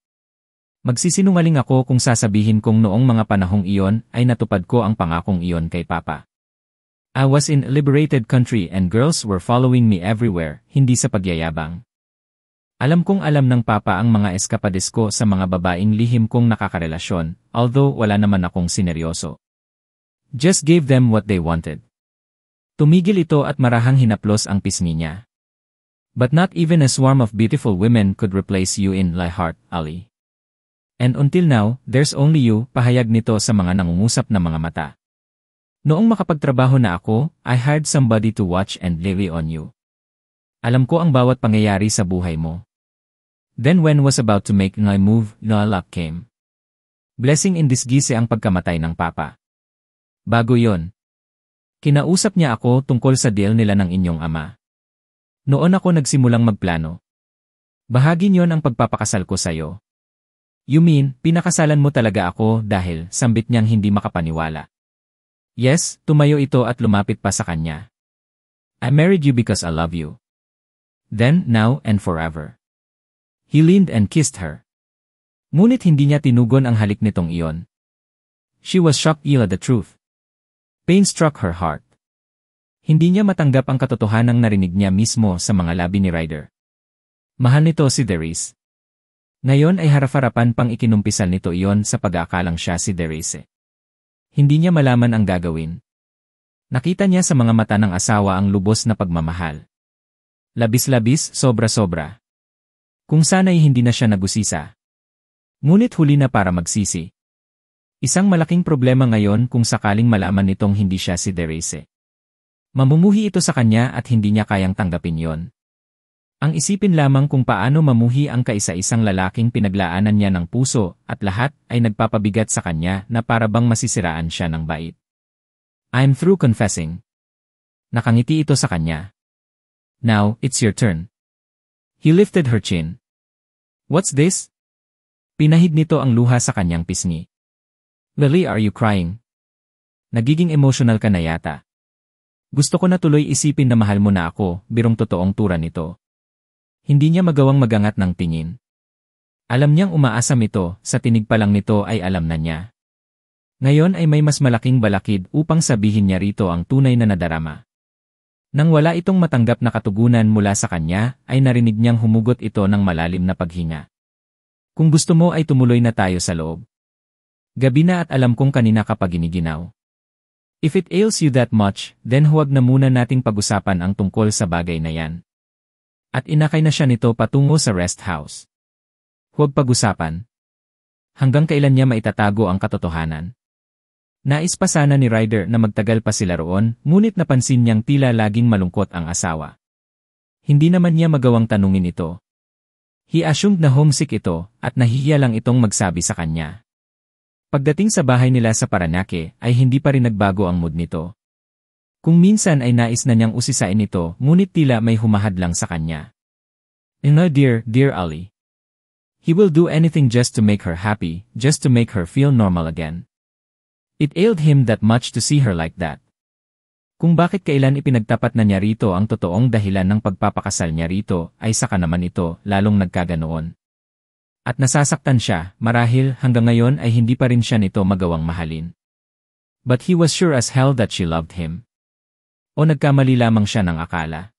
Magsisinungaling ako kung sasabihin kong noong mga panahong iyon ay natupad ko ang pangakong iyon kay Papa. I was in a liberated country and girls were following me everywhere, hindi sa pagyayabang. Alam kong alam ng Papa ang mga eskapades ko sa mga babaeng lihim kong nakakarelasyon, although wala naman akong sineryoso. Just gave them what they wanted. Tumigil ito at marahang hinaplos ang pisngi niya. But not even a swarm of beautiful women could replace you in my heart, Ali. And until now, there's only you, pahayag nito sa mga nangungusap na mga mata. Noong makapagtrabaho na ako, I hired somebody to watch and levy on you. Alam ko ang bawat pangyayari sa buhay mo. Then when was about to make my move, no luck came. Blessing in disguise ang pagkamatay ng Papa. Bago yon, kinausap niya ako tungkol sa deal nila ng inyong ama. Noon ako nagsimulang magplano. Bahagi niyon ang pagpapakasal ko sa'yo. You mean, pinakasalan mo talaga ako dahil sambit niyang hindi makapaniwala. Yes, tumayo ito at lumapit pa sa kanya. I married you because I love you. Then, now, and forever. He leaned and kissed her. Ngunit hindi niya tinugon ang halik nitong iyon. She was shocked at the truth. Pain struck her heart. Hindi niya matanggap ang katotohanang narinig niya mismo sa mga labi ni Ryder. Mahal nito si Darius. Ngayon ay harap-harapan pang ikinumpisal nito iyon sa pag-aakalang siya si Darius. Hindi niya malaman ang gagawin. Nakita niya sa mga mata ng asawa ang lubos na pagmamahal. Labis-labis, sobra-sobra. Kung sana'y hindi na siya nagusisa. Ngunit huli na para magsisi. Isang malaking problema ngayon kung sakaling malaman nitong hindi siya si Darius. Mamumuhi ito sa kanya at hindi niya kayang tanggapin yon. Ang isipin lamang kung paano mamuhi ang kaisa-isang lalaking pinaglaanan niya ng puso at lahat ay nagpapabigat sa kanya na para bang masisiraan siya ng bait. I'm through confessing. Nakangiti ito sa kanya. Now, it's your turn. He lifted her chin. What's this? Pinahid nito ang luha sa kanyang pisngi. Really, are you crying? Nagiging emotional ka na yata. Gusto ko na tuloy isipin na mahal mo na ako, birong totoong tura nito. Hindi niya magawang magangat ng tingin. Alam niyang umaasam ito, sa tinig pa lang nito ay alam na niya. Ngayon ay may mas malaking balakid upang sabihin niya rito ang tunay na nadarama. Nang wala itong matanggap na katugunan mula sa kanya, ay narinig niyang humugot ito ng malalim na paghinga. Kung gusto mo ay tumuloy na tayo sa loob. Gabi na at alam kong kanina ka pa giniginaw. If it ails you that much, then huwag na muna nating pag-usapan ang tungkol sa bagay na yan. At inakay na siya nito patungo sa rest house. Huwag pag-usapan. Hanggang kailan niya maitatago ang katotohanan? Nais pa sana ni Ryder na magtagal pa sila roon, ngunit napansin niyang tila laging malungkot ang asawa. Hindi naman niya magawang tanungin ito. He assumed na homesick ito at nahihiya lang itong magsabi sa kanya. Pagdating sa bahay nila sa Parañaque ay hindi pa rin nagbago ang mood nito. Kung minsan ay nais na niyang usisain ito, ngunit tila may humahadlang sa kanya. Dear Ali. He will do anything just to make her happy, just to make her feel normal again. It ailed him that much to see her like that. Kung bakit kailan ipinagtapat na niya rito ang totoong dahilan ng pagpapakasal niya rito, ay saka naman ito lalong nagkaganoon. At nasasaktan siya, marahil hanggang ngayon ay hindi pa rin siya nito magawang mahalin. But he was sure as hell that she loved him. O nagkamali lamang siya ng akala.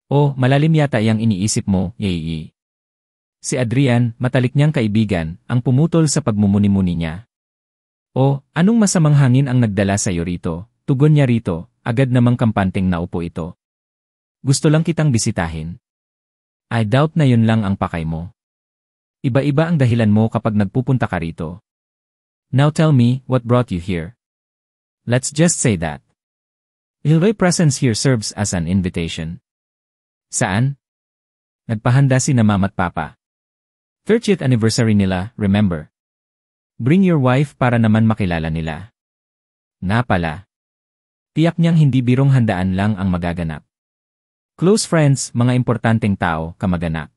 O malalim yata iyang iniisip mo, yei. Si Adrian, matalik niyang kaibigan, ang pumutol sa pagmumuni-muni niya. O, anong masamang hangin ang nagdala sa iyo rito? Tugon niya rito, agad namang kampanteng naupo ito. Gusto lang kitang bisitahin. I doubt na yun lang ang pakay mo. Iba-iba ang dahilan mo kapag nagpupunta ka rito. Now tell me, what brought you here? Let's just say that. Your presence here serves as an invitation. Saan? Nagpahanda si na mama't papa. 30th anniversary nila, remember? Bring your wife para naman makilala nila. Nga pala. Tiyak niyang hindi birong handaan lang ang magaganap. Close friends, mga importanteng tao, kamag-anak.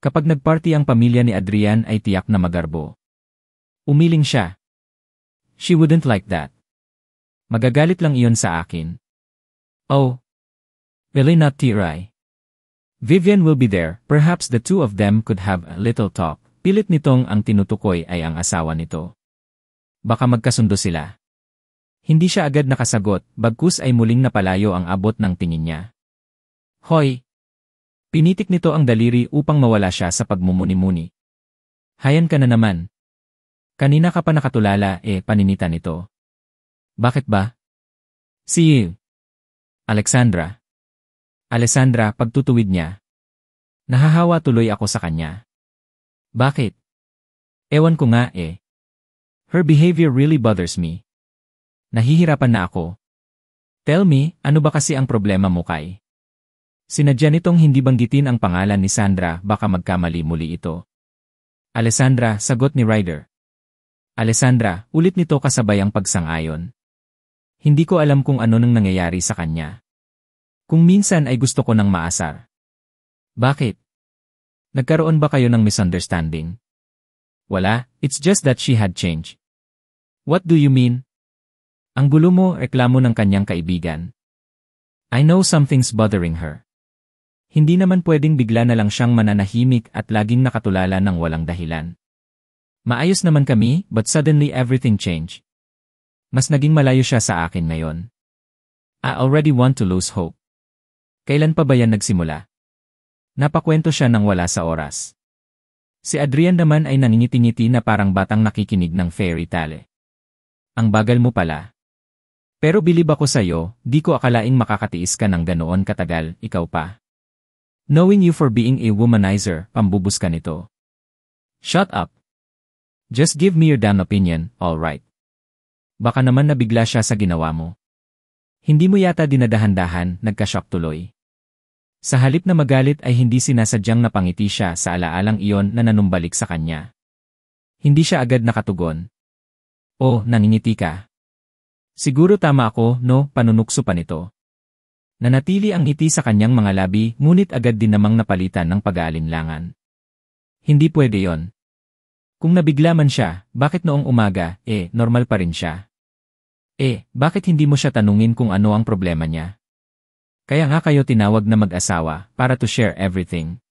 Kapag nagparty ang pamilya ni Adrian ay tiyak na magarbo. Umiling siya. She wouldn't like that. Magagalit lang iyon sa akin. Oh. Really not Tiray. Vivian will be there, perhaps the two of them could have a little talk. Pilit nitong ang tinutukoy ay ang asawa nito. Baka magkasundo sila. Hindi siya agad nakasagot, bagkus ay muling napalayo ang abot ng tingin niya. Hoy! Pinitik nito ang daliri upang mawala siya sa pagmumuni-muni. Hayan ka na naman. Kanina ka pa nakatulala paninita nito. Bakit ba? See you. Alexandra, pagtutuwid niya. Nahahawa tuloy ako sa kanya. Bakit? Ewan ko nga Her behavior really bothers me. Nahihirapan na ako. Tell me, ano ba kasi ang problema mo kay? Sinadya nitong hindi banggitin ang pangalan ni Sandra, baka magkamali muli ito. Alessandra, sagot ni Ryder. Alessandra, ulit nito kasabay ang pagsang-ayon. Hindi ko alam kung ano nang nangyayari sa kanya. Kung minsan ay gusto ko nang maasar. Bakit? Nagkaroon ba kayo ng misunderstanding? Wala, it's just that she had changed. What do you mean? Ang gulo mo, reklamo ng kanyang kaibigan. I know something's bothering her. Hindi naman pwedeng bigla na lang siyang mananahimik at laging nakatulala ng walang dahilan. Maayos naman kami, but suddenly everything changed. Mas naging malayo siya sa akin ngayon. I already want to lose hope. Kailan pa ba yan nagsimula? Napakwento siya nang wala sa oras. Si Adrian naman ay naningiti-ngiti na parang batang nakikinig ng fairy tale. Ang bagal mo pala. Pero bilib ako sa'yo, di ko akalaing makakatiis ka ng ganoon katagal, ikaw pa. Knowing you for being a womanizer, pambubus ka nito. Shut up. Just give me your damn opinion, alright. Baka naman nabigla siya sa ginawa mo. Hindi mo yata dinadahan-dahan, nagka-shock tuloy. Sa halip na magalit ay hindi sinasadyang napangiti siya sa alaalang iyon na nanumbalik sa kanya. Hindi siya agad nakatugon. Oh, nangingiti ka. Siguro tama ako, no, panunukso pa nito. Nanatili ang ngiti sa kanyang mga labi, ngunit agad din namang napalitan ng pag-aalinlangan. Hindi pwede yon. Kung nabigla man siya, bakit noong umaga, normal pa rin siya? Bakit hindi mo siya tanungin kung ano ang problema niya? Kaya nga kayo tinawag na mag-asawa, para to share everything.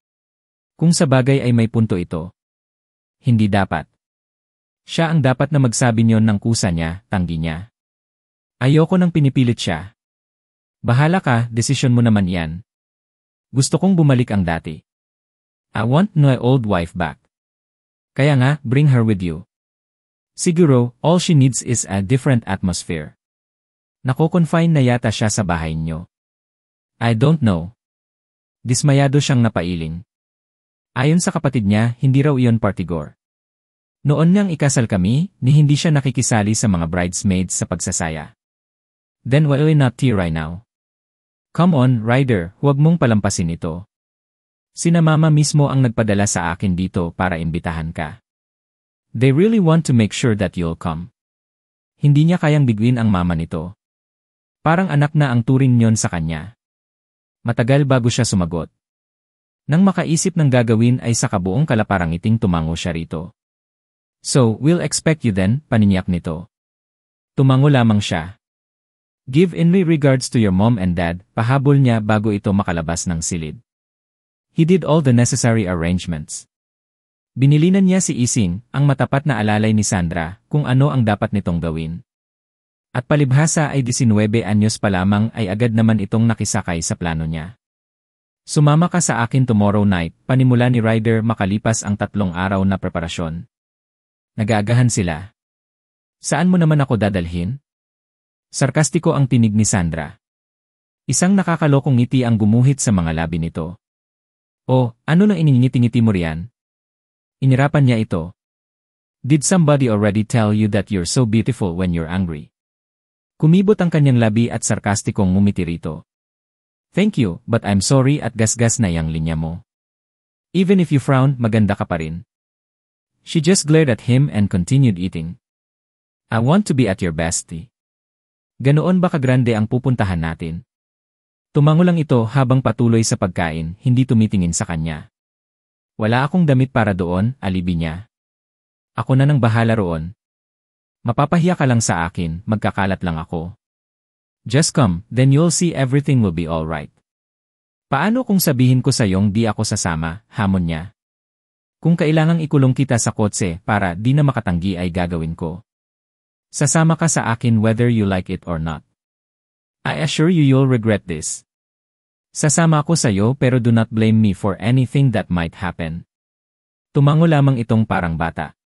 Kung sa bagay ay may punto ito. Hindi dapat. Siya ang dapat na magsabi niyon ng kusa niya, tanggi niya. Ayoko nang pinipilit siya. Bahala ka, desisyon mo naman yan. Gusto kong bumalik ang dati. I want my old wife back. Kaya nga, bring her with you. Siguro, all she needs is a different atmosphere. Nako-confine na yata siya sa bahay niyo. I don't know. Dismayado siyang napailing. Ayon sa kapatid niya, hindi raw iyon partigor. Noon niyang ikasal kami, ni hindi siya nakikisali sa mga bridesmaids sa pagsasaya. Then why not tea right now? Come on, Ryder, huwag mong palampasin ito. Sina mama mismo ang nagpadala sa akin dito para imbitahan ka. They really want to make sure that you'll come. Hindi niya kayang biguin ang mama nito. Parang anak na ang turing niyon sa kanya. Matagal bago siya sumagot. Nang makaisip ng gagawin ay sa kabuong kalaparang iting tumango siya rito. So, we'll expect you then, paninyak nito. Tumango lamang siya. Give Inly regards to your mom and dad, pahabol niya bago ito makalabas ng silid. He did all the necessary arrangements. Binilinan niya si Ising, ang matapat na alalay ni Sandra, kung ano ang dapat nitong gawin. At palibhasa ay 19 anyos pa lamang ay agad naman itong nakisakay sa plano niya. Sumama ka sa akin tomorrow night, panimula ni Ryder makalipas ang 3 araw na preparasyon. Nag-aagahan sila. Saan mo naman ako dadalhin? Sarkastiko ang tinig ni Sandra. Isang nakakalokong ngiti ang gumuhit sa mga labi nito. Oh, ano na iningiti-ngiti mo riyan? Inirapan niya ito. Did somebody already tell you that you're so beautiful when you're angry? Kumibot ang kanyang labi at sarkastikong ngumiti rito. Thank you, but I'm sorry at gasgas na yang linya mo. Even if you frown, maganda ka pa rin. She just glared at him and continued eating. I want to be at your bestie. Ganoon ba kagrande ang pupuntahan natin? Tumango lang ito habang patuloy sa pagkain, hindi tumitingin sa kanya. Wala akong damit para doon, alibi niya. Ako na nang bahala roon. Mapapahiya ka lang sa akin, magkakalat lang ako. Just come, then you'll see everything will be alright. Paano kung sabihin ko sa iyong di ako sasama, hamon niya? Kung kailangang ikulong kita sa kotse para di na makatanggi ay gagawin ko. Sasama ka sa akin whether you like it or not. I assure you you'll regret this. Sasama ako sa iyo pero do not blame me for anything that might happen. Tumango lamang itong parang bata.